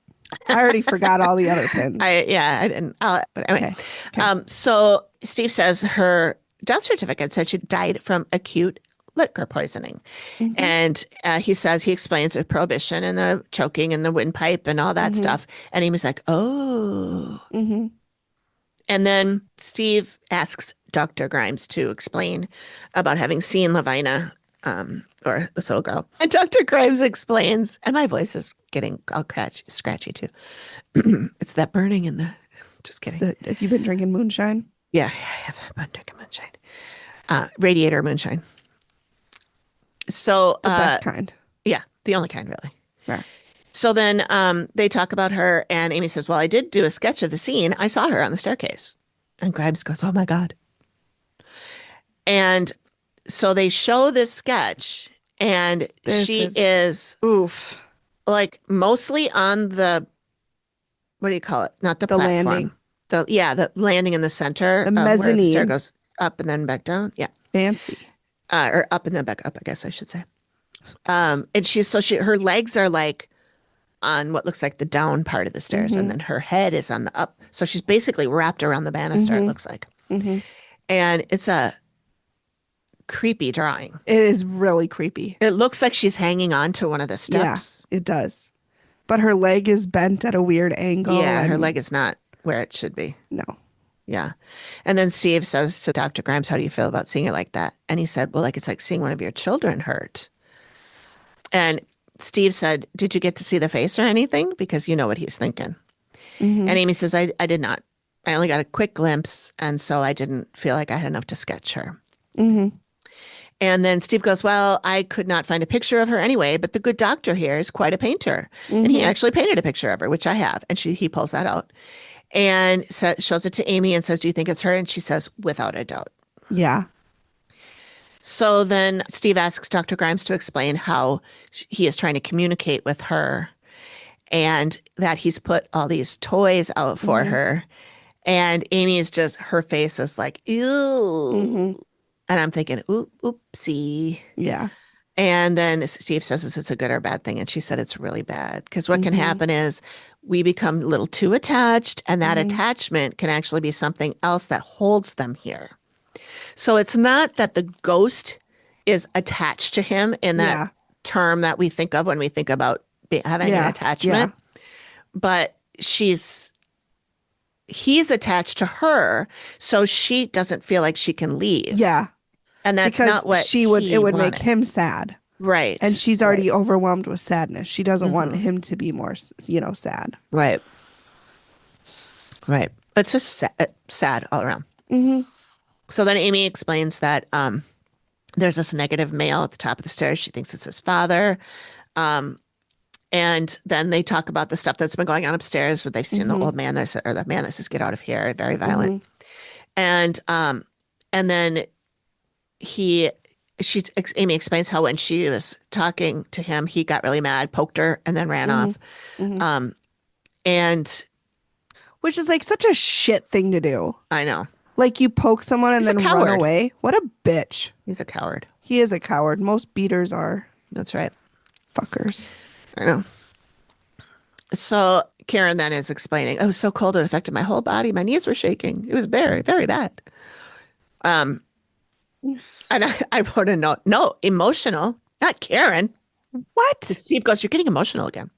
F: I already forgot all the other pins.
A: I didn't. But anyway,
F: Okay.
A: So Steve says her death certificate said she died from acute liquor poisoning. And he explains the prohibition and the choking and the windpipe and all that stuff. And he was like, oh. And then Steve asks Dr. Grimes to explain about having seen Lavina, or this little girl. And Dr. Grimes explains, and my voice is getting all scratchy too. It's that burning in the, just kidding.
F: Have you been drinking moonshine?
A: Yeah, I have been drinking moonshine. Radiator moonshine. So,
F: The best kind.
A: yeah, the only kind really.
F: Right.
A: So then they talk about her, and Amy says, well, I did do a sketch of the scene. I saw her on the staircase. And Grimes goes, oh my God. And so they show this sketch, and she is
F: oof,
A: like mostly on the, what do you call it? Not the platform.
F: landing.
A: The landing in the center.
F: The
A: Where the
F: mezzanine.
A: stair goes up and then back down. Yeah.
F: Fancy.
A: Or up and then back up, I guess I should say. And her legs are like on what looks like the down part of the stairs, and then her head is on the up. So she's basically wrapped around the banister, it looks like. And it's a creepy drawing.
F: It is really creepy.
A: It looks like she's hanging on to one of the steps.
F: Yeah, it does. But her leg is bent at a weird angle.
A: Yeah, her leg is not where it should be.
F: No.
A: Yeah. And then Steve says to Dr. Grimes, how do you feel about seeing her like that? And he said, well, it's like seeing one of your children hurt. And Steve said, did you get to see the face or anything? Because you know what he's thinking. And Amy says, I did not. I only got a quick glimpse. And so I didn't feel like I had enough to sketch her. And then Steve goes, well, I could not find a picture of her anyway, but the good doctor here is quite a painter. And he actually painted a picture of her, which I have. And he pulls that out and shows it to Amy and says, do you think it's her? And she says, without a doubt.
F: Yeah.
A: So then Steve asks Dr. Grimes to explain how he is trying to communicate with her, and that he's put all these toys out for her. And Amy is just, her face is like, ew. And I'm thinking, oopsie.
F: Yeah.
A: And then Steve says, is this a good or bad thing? And she said, it's really bad. Because what can happen is we become a little too attached, and that attachment can actually be something else that holds them here. So it's not that the ghost is attached to him in that term that we think of when we think about having an attachment, but he's attached to her, so she doesn't feel like she can leave.
F: Yeah.
A: And that's
F: because
A: not what
F: it would
A: wanted.
F: make him sad.
A: Right.
F: And she's already overwhelmed with sadness. She doesn't want him to be more, sad.
A: Right. Right. It's just sad all around. So then Amy explains that there's this negative male at the top of the stairs. She thinks it's his father. And then they talk about the stuff that's been going on upstairs, where they've seen the old man, or the man that says, get out of here, very violent. And then Amy explains how when she was talking to him, he got really mad, poked her, and then ran off. And
F: which is like such a shit thing to do.
A: I know.
F: Like, you poke someone and
A: He's a
F: then
A: coward.
F: run away. What a bitch.
A: He's a coward.
F: He is a coward. Most beaters are
A: That's right.
F: fuckers.
A: I know. So Karen then is explaining, "Oh, it was so cold it affected my whole body. My knees were shaking. It was very, very bad." And I wrote a note. No, emotional, not Karen.
F: What?
A: Steve goes, "You're getting emotional again."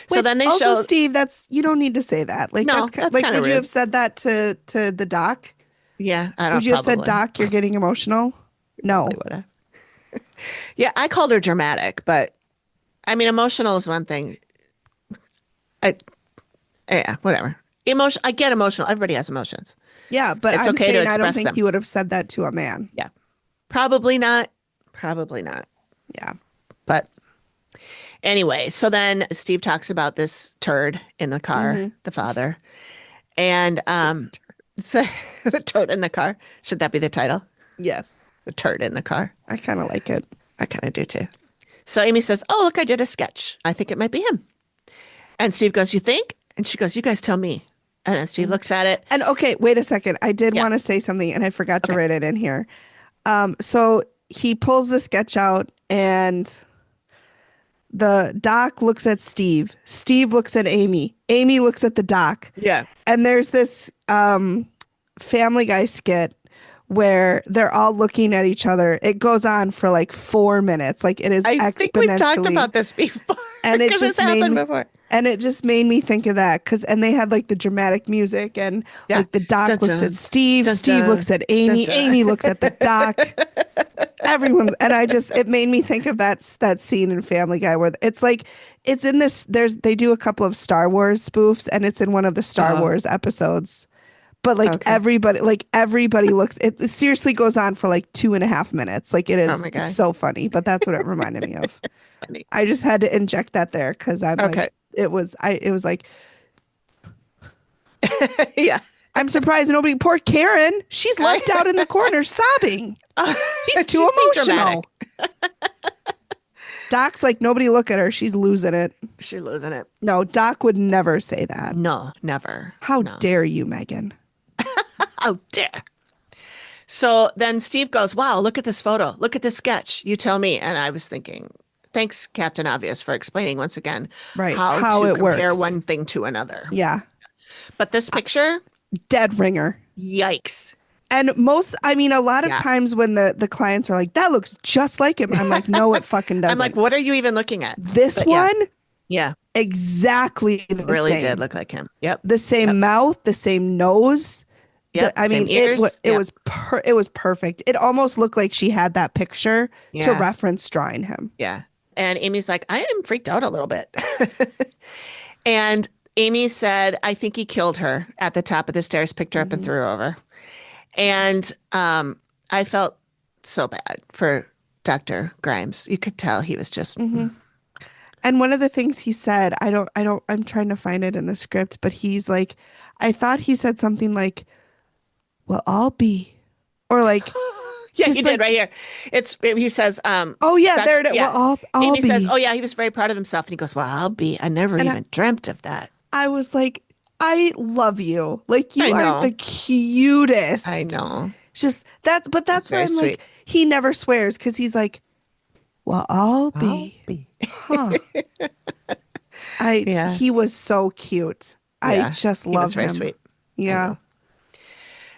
A: So
F: Which,
A: then they
F: also,
A: show
F: Steve, that's you don't need to say that. Like
A: No,
F: that's
A: that's
F: like
A: kinda
F: would you
A: rude.
F: have said that to the doc?
A: Yeah, I don't
F: Would you have said,
A: probably.
F: Doc, you're getting emotional? No.
A: Probably would have. Yeah, I called her dramatic, but I mean, emotional is one thing. I, yeah, whatever. Emotion. I get emotional. Everybody has emotions.
F: Yeah, but
A: It's
F: I'm
A: okay to
F: saying I don't
A: express
F: think
A: them.
F: you would have said that to a man.
A: Yeah, probably not. Probably not.
F: Yeah.
A: But anyway, so then Steve talks about this turd in the car, the father, and so the turd in the car. Should that be the title?
F: Yes.
A: The turd in the car.
F: I kind of like it.
A: I kind of do too. So Amy says, "Oh, look, I did a sketch. I think it might be him." And Steve goes, "You think?" And she goes, "You guys tell me." And then Steve looks at it.
F: And okay, wait a second. I did
A: Yeah.
F: want to say something and I forgot to write it in here. So he pulls the sketch out and the doc looks at Steve. Steve looks at Amy. Amy looks at the doc.
A: Yeah.
F: And there's this Family Guy skit where they're all looking at each other. It goes on for like 4 minutes. Like it is
A: I think we've talked
F: exponentially.
A: about this before.
F: And it
A: because
F: just
A: it's
F: made
A: happened
F: me,
A: before.
F: and it just made me think of that and they had like the dramatic music and
A: Yeah.
F: like the doc
A: Dun,
F: looks
A: dun.
F: at Steve,
A: Dun,
F: Steve
A: dun.
F: looks at Amy,
A: Dun, dun.
F: Amy looks at the doc. Everyone, and it made me think of that scene in Family Guy where it's like it's in this. They do a couple of Star Wars spoofs, and it's in one of the Star Wars episodes. But like everybody looks. It seriously goes on for like 2.5 minutes. Like it
A: Oh my God.
F: is so funny. But that's what it reminded me of.
A: Funny.
F: I just had to inject that there because I'm like it was like
A: Yeah.
F: I'm surprised nobody. Poor Karen, she's left out in the corner sobbing. She's too
A: being
F: emotional. Doc's like, nobody look at her. She's losing it.
A: She's losing it.
F: No, Doc would never say that.
A: No, never.
F: How
A: No.
F: dare you, Megan?
A: How dare. So then Steve goes, "Wow, look at this photo. Look at this sketch. You tell me." And I was thinking, thanks, Captain Obvious, for explaining once again how to
F: it
A: compare
F: works.
A: one thing to another.
F: Yeah.
A: But this picture,
F: Dead ringer.
A: yikes.
F: And a lot of times when the clients are like, that looks just like him. I'm like, no, it fucking doesn't.
A: I'm like, what are you even looking at?
F: This
A: But
F: one,
A: Yeah,
F: exactly the
A: really
F: same.
A: did look like him. Yep.
F: The same mouth, the same nose.
A: Yep. Same ears.
F: It was perfect. It almost looked like she had that picture to
A: Yeah.
F: reference drawing him.
A: Yeah. And Amy's like, "I am freaked out a little bit." And Amy said, "I think he killed her at the top of the stairs, picked her up and threw her over." And I felt so bad for Dr. Grimes. You could tell he was just
F: And one of the things he said, I'm trying to find it in the script, but he's like, I thought he said something like, "Well, I'll be," or like,
A: Yeah,
F: just
A: he
F: like,
A: did right here. He says,
F: "Oh yeah, there it is."
A: yeah.
F: Well, I'll
A: Amy
F: be.
A: says, "Oh yeah, he was very proud of himself." And he goes, "Well, I'll be. I never
F: And
A: even dreamt of that."
F: I was like, I love you. Like you
A: I
F: are
A: know.
F: the cutest.
A: I know.
F: Just that's where
A: very
F: I'm
A: sweet.
F: like, he never swears because he's like, "Well, I'll be." Huh.
A: Yeah.
F: He was so cute.
A: Yeah,
F: I just
A: he
F: love
A: was very
F: him.
A: sweet.
F: Yeah.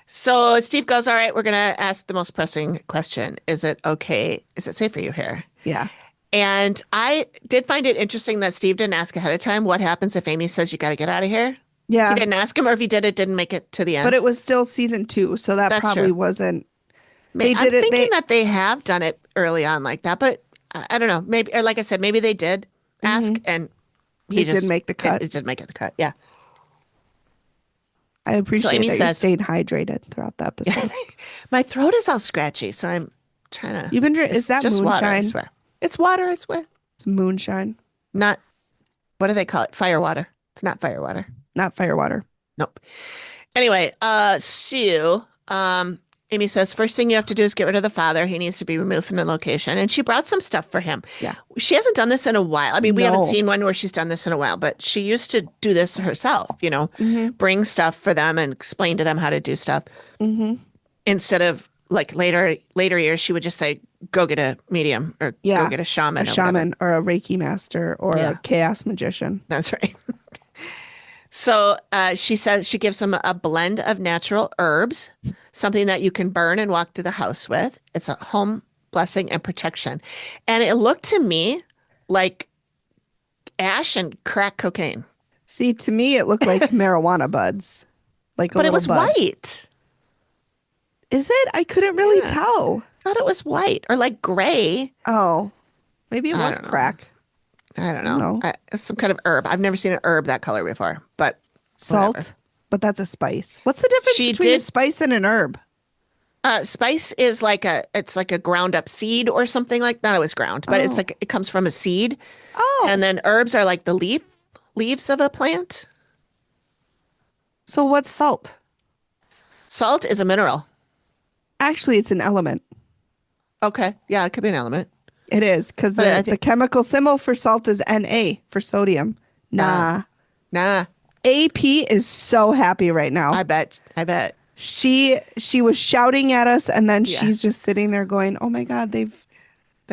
A: So Steve goes, "All right, we're going to ask the most pressing question. Is it okay? Is it safe for you here?"
F: Yeah.
A: And I did find it interesting that Steve didn't ask ahead of time what happens if Amy says you got to get out of here.
F: Yeah.
A: He didn't ask him, or if he did, it didn't make it to the end.
F: But it was still season 2, so that
A: That's
F: probably
A: true.
F: wasn't.
A: I'm
F: They did it.
A: thinking that they have done it early on like that, but I don't know. Maybe, or like I said, maybe they did ask and
F: It didn't make the cut.
A: It didn't make it the cut. Yeah.
F: I appreciate
A: Amy
F: that you're
A: says-
F: staying hydrated throughout the episode.
A: My throat is all scratchy, so I'm trying to.
F: You've been drinking. Is
A: It's
F: that
A: just water, I
F: moonshine?
A: swear. It's water, I swear.
F: It's moonshine,
A: Not, what do they call it? Fire water. It's not fire water.
F: not firewater.
A: Nope. Anyway, Sue, Amy says, first thing you have to do is get rid of the father. He needs to be removed from the location. And she brought some stuff for him.
F: Yeah.
A: She hasn't done this in a while. I mean, we haven't
F: No.
A: seen one where she's done this in a while, but she used to do this herself, bring stuff for them and explain to them how to do stuff. Instead of like later years, she would just say, go get a medium or go get a shaman.
F: A shaman or a Reiki master or
A: Yeah.
F: a chaos magician.
A: That's right. So she says she gives him a blend of natural herbs, something that you can burn and walk through the house with. It's a home blessing and protection. And it looked to me like ash and crack cocaine.
F: See, to me, it looked like marijuana buds, like a
A: But it
F: little
A: was
F: bud.
A: white.
F: Is it? I couldn't really
A: Yeah.
F: tell.
A: I thought it was white or like gray.
F: Oh, maybe it
A: I
F: was
A: don't know.
F: crack.
A: I don't
F: No.
A: know. It's some kind of herb. I've never seen an herb that color before, but
F: Salt,
A: whatever.
F: but that's a spice. What's the difference
A: She
F: between a
A: did-
F: spice and an herb?
A: Spice is it's like a ground up seed or something like that. It was ground, but it's
F: Oh.
A: like it comes from a seed.
F: Oh,
A: And then herbs are like the leaves of a plant.
F: so what's salt?
A: Salt is a mineral.
F: Actually, it's an element.
A: Okay. Yeah, it could be an element.
F: It is because
A: But I
F: the
A: think-
F: chemical symbol for salt is Na for sodium. Nah.
A: Nah,
F: AP is so happy right now.
A: I bet.
F: She was shouting at us, and then
A: Yeah.
F: she's just sitting there going, "Oh my God,
A: They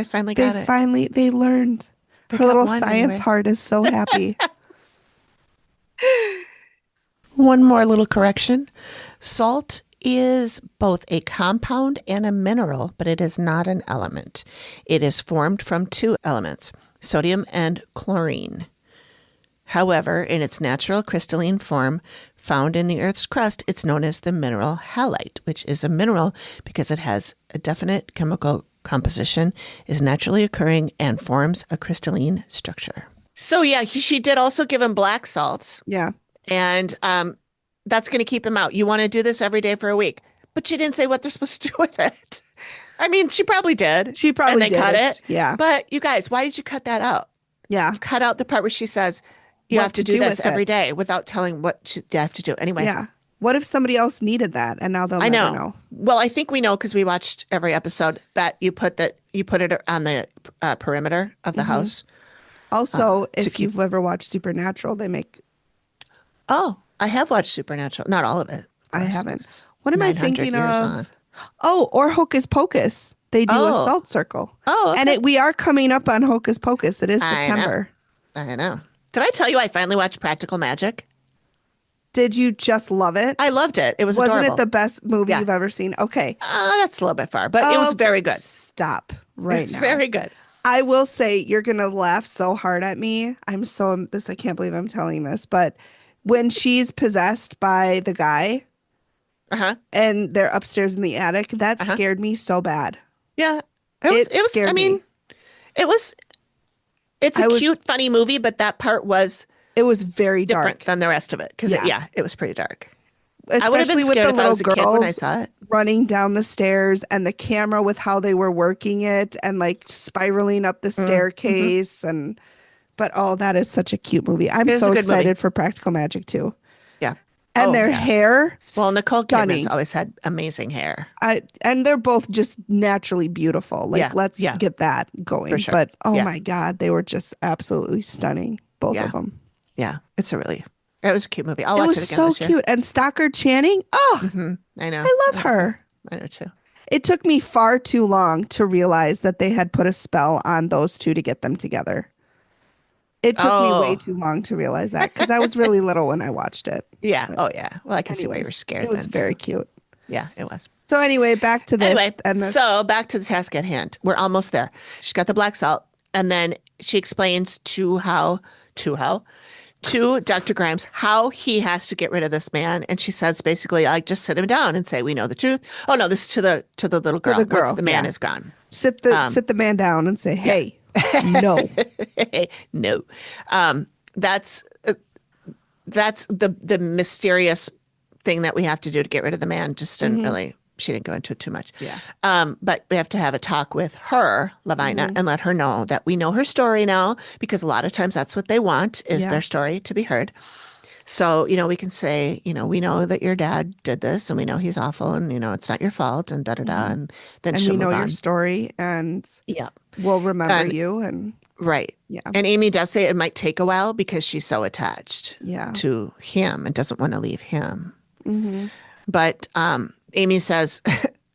A: finally got it.
F: they learned."
A: They
F: Her
A: got
F: little
A: one
F: science
A: anyway.
F: heart is so happy.
A: One more little correction. Salt is both a compound and a mineral, but it is not an element. It is formed from two elements, sodium and chlorine. However, in its natural crystalline form found in the Earth's crust, it's known as the mineral halite, which is a mineral because it has a definite chemical composition, is naturally occurring, and forms a crystalline structure. So yeah, she did also give him black salt.
F: Yeah.
A: And that's going to keep him out. You want to do this every day for a week. But she didn't say what they're supposed to do with it. I mean, she probably did.
F: She probably
A: and they
F: did
A: cut
F: it.
A: it.
F: Yeah.
A: But you guys, why did you cut that out?
F: Yeah.
A: Cut out the part where she says you
F: What
A: have to
F: to
A: do
F: do
A: this
F: with
A: every
F: it.
A: day without telling what you have to do. Anyway,
F: Yeah. What if somebody else needed that and now they'll
A: I
F: never
A: know.
F: know?
A: Well, I think we know because we watched every episode that you put it on the perimeter of the house.
F: Also,
A: to
F: if
A: keep-
F: you've ever watched Supernatural, they make.
A: Oh, I have watched Supernatural. Not all of it.
F: I
A: Of course.
F: haven't.
A: It's
F: What am I
A: 900
F: thinking
A: years
F: of?
A: on.
F: Oh, or Hocus Pocus. They do a
A: Oh.
F: salt circle.
A: Oh,
F: And
A: okay.
F: we are coming up on Hocus Pocus. It is
A: I know.
F: September.
A: I know. Did I tell you I finally watched Practical Magic?
F: Did you just love it?
A: I loved it. It was
F: Wasn't
A: adorable.
F: it the best movie
A: Yeah.
F: you've ever seen? Okay.
A: That's a little bit far, but it was
F: Oh,
A: very good.
F: Stop right
A: It's
F: now.
A: very good.
F: I will say you're gonna laugh so hard at me. I can't believe I'm telling this, but when she's possessed by the guy
A: Uh-huh.
F: and they're upstairs in the attic, that
A: Uh-huh.
F: scared me so bad.
A: Yeah.
F: It scared
A: I mean,
F: me.
A: it's
F: I
A: a
F: was-
A: cute, funny movie, but that part was
F: It was very
A: different
F: dark,
A: than the rest of it. Because,
F: Yeah.
A: it was pretty dark. I would have
F: especially
A: been
F: with
A: scared
F: the
A: if I
F: little
A: was a kid when I
F: girls
A: saw it.
F: running down the stairs and the camera with how they were working it and like spiraling up the staircase but that is such a cute movie. I'm
A: It is a
F: so
A: good
F: excited
A: movie.
F: for Practical Magic too.
A: Yeah.
F: And
A: Oh,
F: their
A: yeah.
F: hair,
A: Well, Nicole
F: stunning.
A: Kidman's always had amazing hair.
F: And they're both just naturally beautiful. Like,
A: Yeah,
F: let's
A: yeah.
F: get that going.
A: For sure.
F: But oh
A: Yeah.
F: my God, they were just absolutely stunning, both
A: Yeah.
F: of them.
A: Yeah. It was a cute movie. I'll
F: It
A: watch
F: was
A: it again
F: so
A: this year.
F: cute. And Stockard Channing,
A: I know.
F: I love her.
A: I know too.
F: It took me far too long to realize that they had put a spell on those two to get them together. It took me way
A: Oh.
F: too long to realize that because I was really little when I watched it.
A: Yeah. Oh, yeah. Well, I can see why you were
F: Anyways,
A: scared.
F: It was
A: then,
F: very
A: too.
F: cute.
A: Yeah, it was.
F: So anyway, back to this.
A: Anyway,
F: and this.
A: so back to the task at hand. We're almost there. She's got the black salt, and then she explains to Dr. Grimes how he has to get rid of this man. And she says basically, like, just sit him down and say, "We know the truth." Oh no, this is to the little girl.
F: the girl,
A: Once the man
F: yeah.
A: is gone.
F: sit the man down and say, "Hey, no."
A: No, that's the mysterious thing that we have to do to get rid of the man. Just didn't really. She didn't go into it too much.
F: Yeah.
A: But we have to have a talk with her, Lavina, and let her know that we know her story now, because a lot of times that's what they want is
F: Yeah.
A: their story to be heard. So, we can say, we know that your dad did this and we know he's awful and, it's not your fault and da-da-da. And then
F: And
A: she'll
F: we know
A: move
F: your
A: on.
F: story and
A: Yeah.
F: we'll remember
A: And-
F: you. And
A: Right.
F: Yeah.
A: And Amy does say it might take a while because she's so attached
F: Yeah.
A: to him and doesn't want to leave him.
F: Mhm.
A: But Amy says,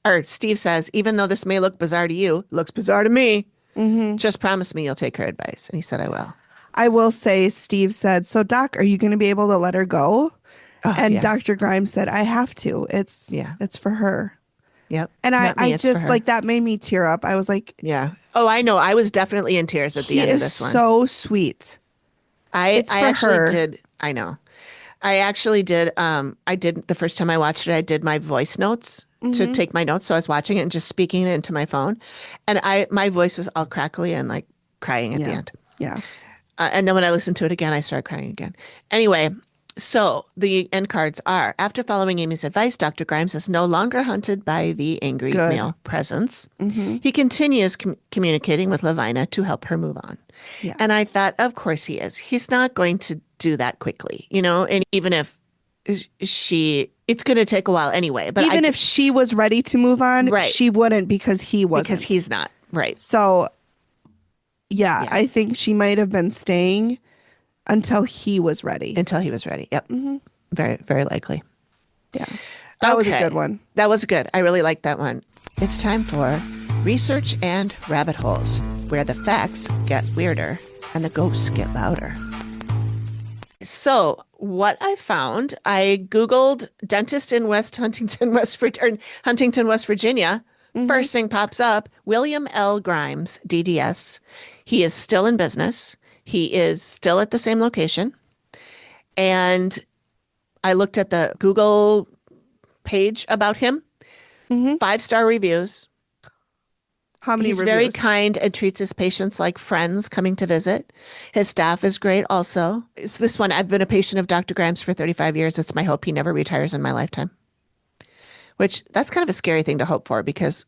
A: or Steve says, even though this may look bizarre to you, it looks bizarre to me.
F: Mhm.
A: Just promise me you'll take her advice. And he said, I will.
F: I will say Steve said, "So Doc, are you going to be able to let her go?"
A: Oh,
F: And
A: yeah.
F: Dr. Grimes said, "I have to. It's
A: Yeah.
F: for her."
A: Yep.
F: And
A: Not me,
F: I
A: it's for
F: just
A: her.
F: like that made me tear up. I was like,
A: Yeah. Oh, I know. I was definitely in tears at the
F: he
A: end of
F: is
A: this one.
F: so sweet. It's
A: I
F: for
A: actually
F: her.
A: did. I know. I actually did. I did the first time I watched it, I did my voice notes to
F: Mm-hmm.
A: take my notes. So I was watching it and just speaking it into my phone. And my voice was all crackly and like crying at the
F: Yeah.
A: end.
F: Yeah.
A: And then when I listened to it again, I started crying again. Anyway, so the end cards are after following Amy's advice, Dr. Grimes is no longer hunted by the angry
F: Good.
A: male presence.
F: Mm-hmm.
A: He continues communicating with Lavina to help her move on.
F: Yeah.
A: And I thought, of course he is. He's not going to do that quickly, and even if it's going to take a while anyway. But
F: Even if she was ready to move on,
A: right,
F: she wouldn't because he wasn't.
A: because he's not. Right.
F: So, yeah,
A: Yeah.
F: I think she might have been staying until he was ready.
A: Until he was ready. Yep.
F: Mm-hmm.
A: Very, very likely.
F: Yeah. That was a
A: Okay.
F: good one.
A: That was good. I really liked that one. It's time for research and rabbit holes, where the facts get weirder and the ghosts get louder. So what I found, I Googled dentist in Huntington, West Virginia. First thing pops up, William L. Grimes, DDS. He is still in business. He is still at the same location. And I looked at the Google page about him. 5-star reviews.
F: How many
A: He's
F: reviews?
A: very kind and treats his patients like friends coming to visit. His staff is great also. It's this one, I've been a patient of Dr. Grimes for 35 years. It's my hope he never retires in my lifetime. Which, that's kind of a scary thing to hope for because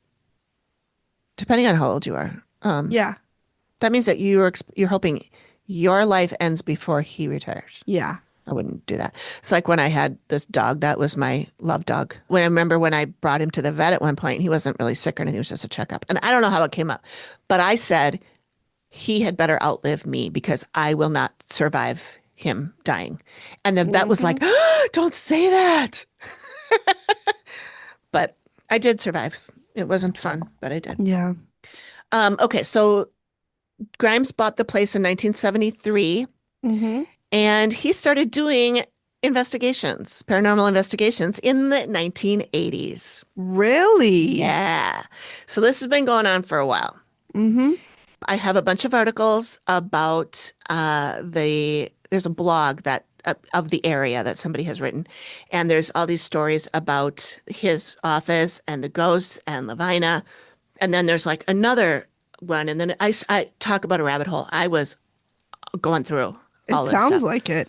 A: depending on how old you are,
F: Yeah.
A: that means that you're hoping your life ends before he retires.
F: Yeah.
A: I wouldn't do that. It's like when I had this dog, that was my love dog. When I remember when I brought him to the vet at one point, he wasn't really sick or anything. It was just a checkup. And I don't know how it came up, but I said he had better outlive me because I will not survive him dying. And the vet was like, oh, don't say that. But I did survive. It wasn't fun, but I did.
F: Yeah.
A: Okay, so Grimes bought the place in 1973.
F: Mm-hmm.
A: And he started doing paranormal investigations in the 1980s.
F: Really?
A: Yeah. So this has been going on for a while.
F: Mm-hmm.
A: I have a bunch of articles about there's a blog that of the area that somebody has written. And there's all these stories about his office and the ghosts and Lavina. And then there's like another one. And then I talk about a rabbit hole. I was going through
F: It
A: all this
F: sounds
A: stuff.
F: like it.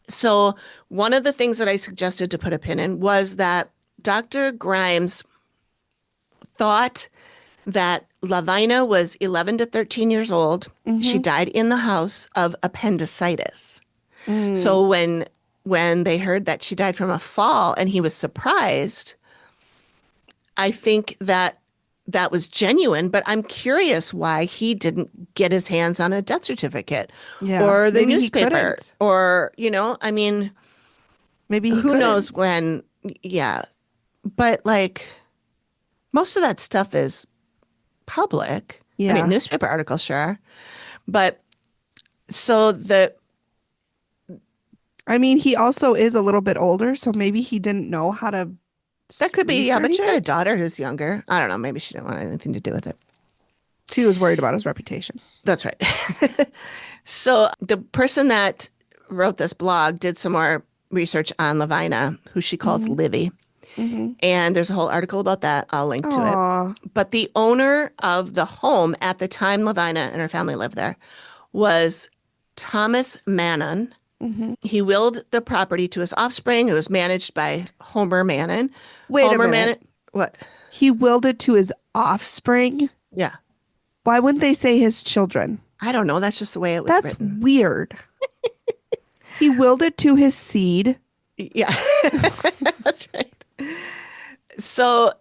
A: So one of the things that I suggested to put a pin in was that Dr. Grimes thought that Lavina was 11 to 13 years old. She died in the house of appendicitis. So when they heard that she died from a fall and he was surprised, I think that was genuine, but I'm curious why he didn't get his hands on a death certificate or the
F: maybe he
A: newspaper
F: couldn't.
A: or, I mean,
F: Maybe he
A: who
F: couldn't.
A: knows when, yeah. But like most of that stuff is public. I
F: Yeah.
A: mean, newspaper articles, sure. But so
F: I mean, he also is a little bit older, so maybe he didn't know how to
A: that could be, yeah, but he's
F: research
A: got a
F: it.
A: daughter who's younger. I don't know. Maybe she didn't want anything to do with it.
F: She was worried about his reputation.
A: That's right. So the person that wrote this blog did some more research on Lavina, who she calls Livy.
F: Mm-hmm.
A: And there's a whole article about that. I'll link to it.
F: Aw.
A: But the owner of the home at the time Lavina and her family lived there was Thomas Mannon.
F: Mm-hmm.
A: He willed the property to his offspring, who was managed by Homer Mannon.
F: Wait
A: Homer
F: a minute.
A: Mannon, what?
F: He willed it to his offspring.
A: Yeah.
F: Why wouldn't they say his children?
A: I don't know. That's just the way it was
F: That's
A: written.
F: weird. He willed it to his seed.
A: Yeah, that's right. So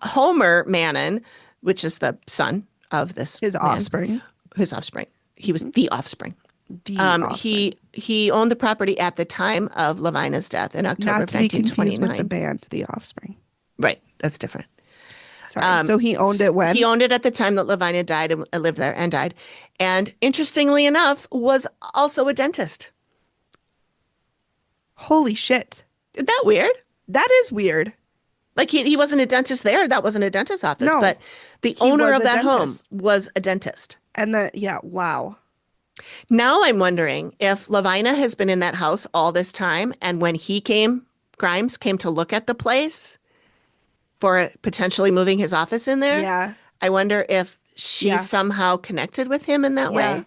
A: Homer Mannon, which is the son of this
F: His
A: man,
F: offspring.
A: his offspring. He was the offspring.
F: The offspring.
A: He owned the property at the time of Lavina's death in October
F: Not
A: of
F: to be confused with
A: 1929.
F: the band, The Offspring.
A: Right, that's different.
F: Sorry. So he owned it when?
A: He owned it at the time that Lavina died and lived there and died. And interestingly enough, was also a dentist.
F: Holy shit.
A: Isn't that weird?
F: That is weird.
A: Like he wasn't a dentist there. That wasn't a dentist's office.
F: No,
A: but the
F: he
A: owner
F: was
A: of
F: a
A: that home
F: dentist.
A: was a dentist.
F: And wow.
A: Now I'm wondering if Lavina has been in that house all this time. And when Grimes came to look at the place for potentially moving his office in there.
F: Yeah.
A: I wonder if she somehow connected with him in that way.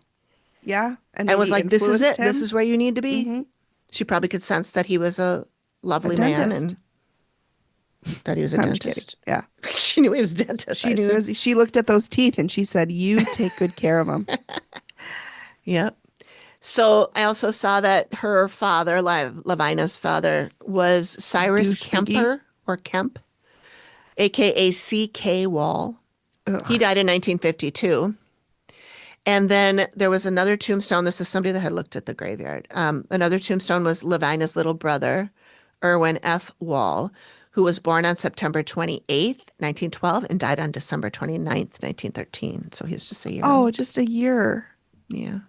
F: Yeah.
A: And was
F: maybe
A: like, this is it.
F: influenced
A: This
F: him.
A: is where you need to be.
F: Mhm.
A: She probably could sense that he was a lovely
F: A
A: man
F: dentist.
A: and that he was a
F: I'm just kidding.
A: dentist.
F: Yeah.
A: She knew he was a dentist.
F: She knew. She looked at those teeth and she said, "You take good care of them."
A: Yep. So I also saw that her father, Lavina's father, was Cyrus
F: Douchebaggy.
A: Kemp, aka C.K. Wall.
F: Ugh.
A: He died in 1952. And then there was another tombstone. This is somebody that had looked at the graveyard. Another tombstone was Lavina's little brother, Irwin F. Wall, who was born on September 28th, 1912, and died on December 29th, 1913. So he was just a year
F: Oh,
A: old.
F: just a year.
A: Yeah.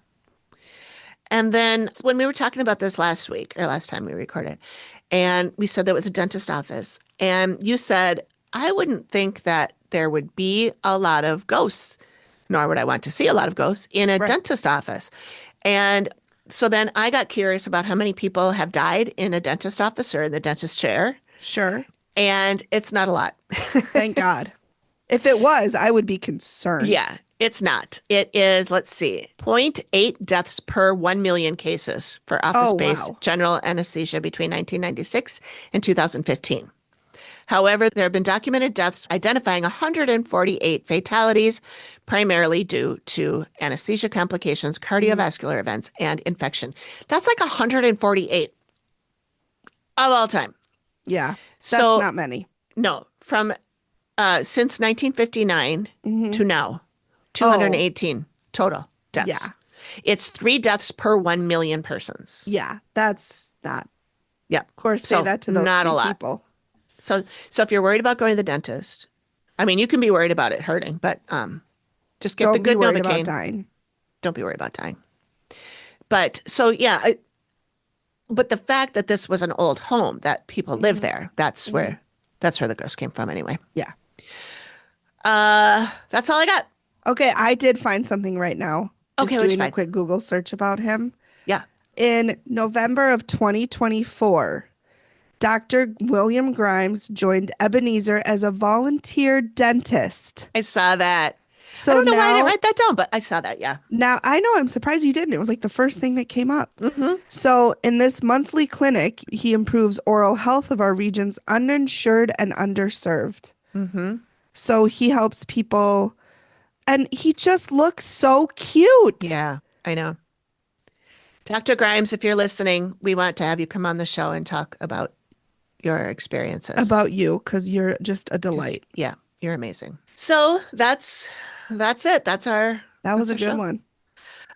A: And then when we were talking about this last time we recorded, and we said there was a dentist office, and you said, I wouldn't think that there would be a lot of ghosts, nor would I want to see a lot of ghosts in a dentist office. And so then I got curious about how many people have died in a dentist office or in the dentist chair.
F: Sure.
A: And it's not a lot.
F: Thank God. If it was, I would be concerned.
A: Yeah, it's not. It is, let's see, 0.8 deaths per 1 million cases for office-based general anesthesia between 1996 and 2015. However, there have been documented deaths identifying 148 fatalities, primarily due to anesthesia complications, cardiovascular events, and infection. That's like 148 of all time.
F: Yeah. That's
A: So-
F: not many.
A: No, from since 1959 to now, 218 total deaths.
F: Yeah.
A: It's 3 deaths per 1 million persons.
F: Yeah. That's not.
A: Yeah.
F: Of course, say
A: So,
F: that to those
A: not a
F: three
A: lot.
F: people.
A: So if you're worried about going to the dentist, I mean, you can be worried about it hurting, but just get
F: Don't
A: the
F: be
A: good
F: worried about
A: Novocaine.
F: dying.
A: Don't be worried about dying. But so, yeah, but the fact that this was an old home, that people live there, that's where the ghost came from anyway.
F: Yeah.
A: That's all I got.
F: Okay, I did find something right now. Just
A: Okay, what'd you
F: doing a
A: find?
F: quick Google search about him.
A: Yeah.
F: In November of 2024, Dr. William Grimes joined Ebenezer as a volunteer dentist.
A: I saw that.
F: So
A: I don't know why I didn't
F: now,
A: write that down, but I saw that. Yeah.
F: now I know I'm surprised you didn't. It was like the first thing that came up.
A: Mm-hmm.
F: So in this monthly clinic, he improves oral health of our region's uninsured and underserved.
A: Mm-hmm.
F: So he helps people, and he just looks so cute.
A: Yeah, I know. Dr. Grimes, if you're listening, we want to have you come on the show and talk about your experiences.
F: About you, because you're just a delight.
A: Yeah, you're amazing. So that's it. That's our.
F: That was a
A: that's our
F: good
A: show.
F: one.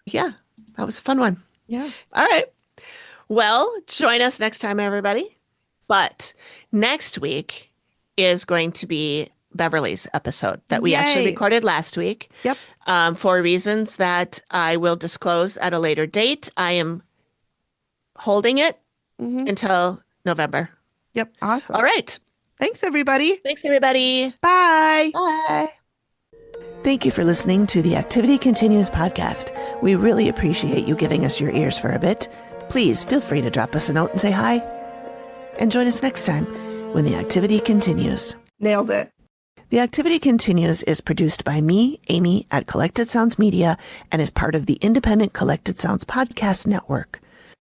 A: Yeah, that was a fun one.
F: Yeah.
A: All right. Well, join us next time, everybody. But next week is going to be Beverly's episode that we actually
F: Yay.
A: recorded last week.
F: Yep.
A: For reasons that I will disclose at a later date. I am holding it
F: Mhm.
A: until November.
F: Yep. Awesome.
A: All right.
F: Thanks, everybody.
A: Thanks, everybody.
F: Bye.
A: Bye. Thank you for listening to the Activity Continues podcast. We really appreciate you giving us your ears for a bit. Please feel free to drop us a note and say hi. And join us next time when the activity continues.
F: Nailed it.
A: The Activity Continues is produced by me, Amy, at Collected Sounds Media, and is part of the independent Collected Sounds podcast network.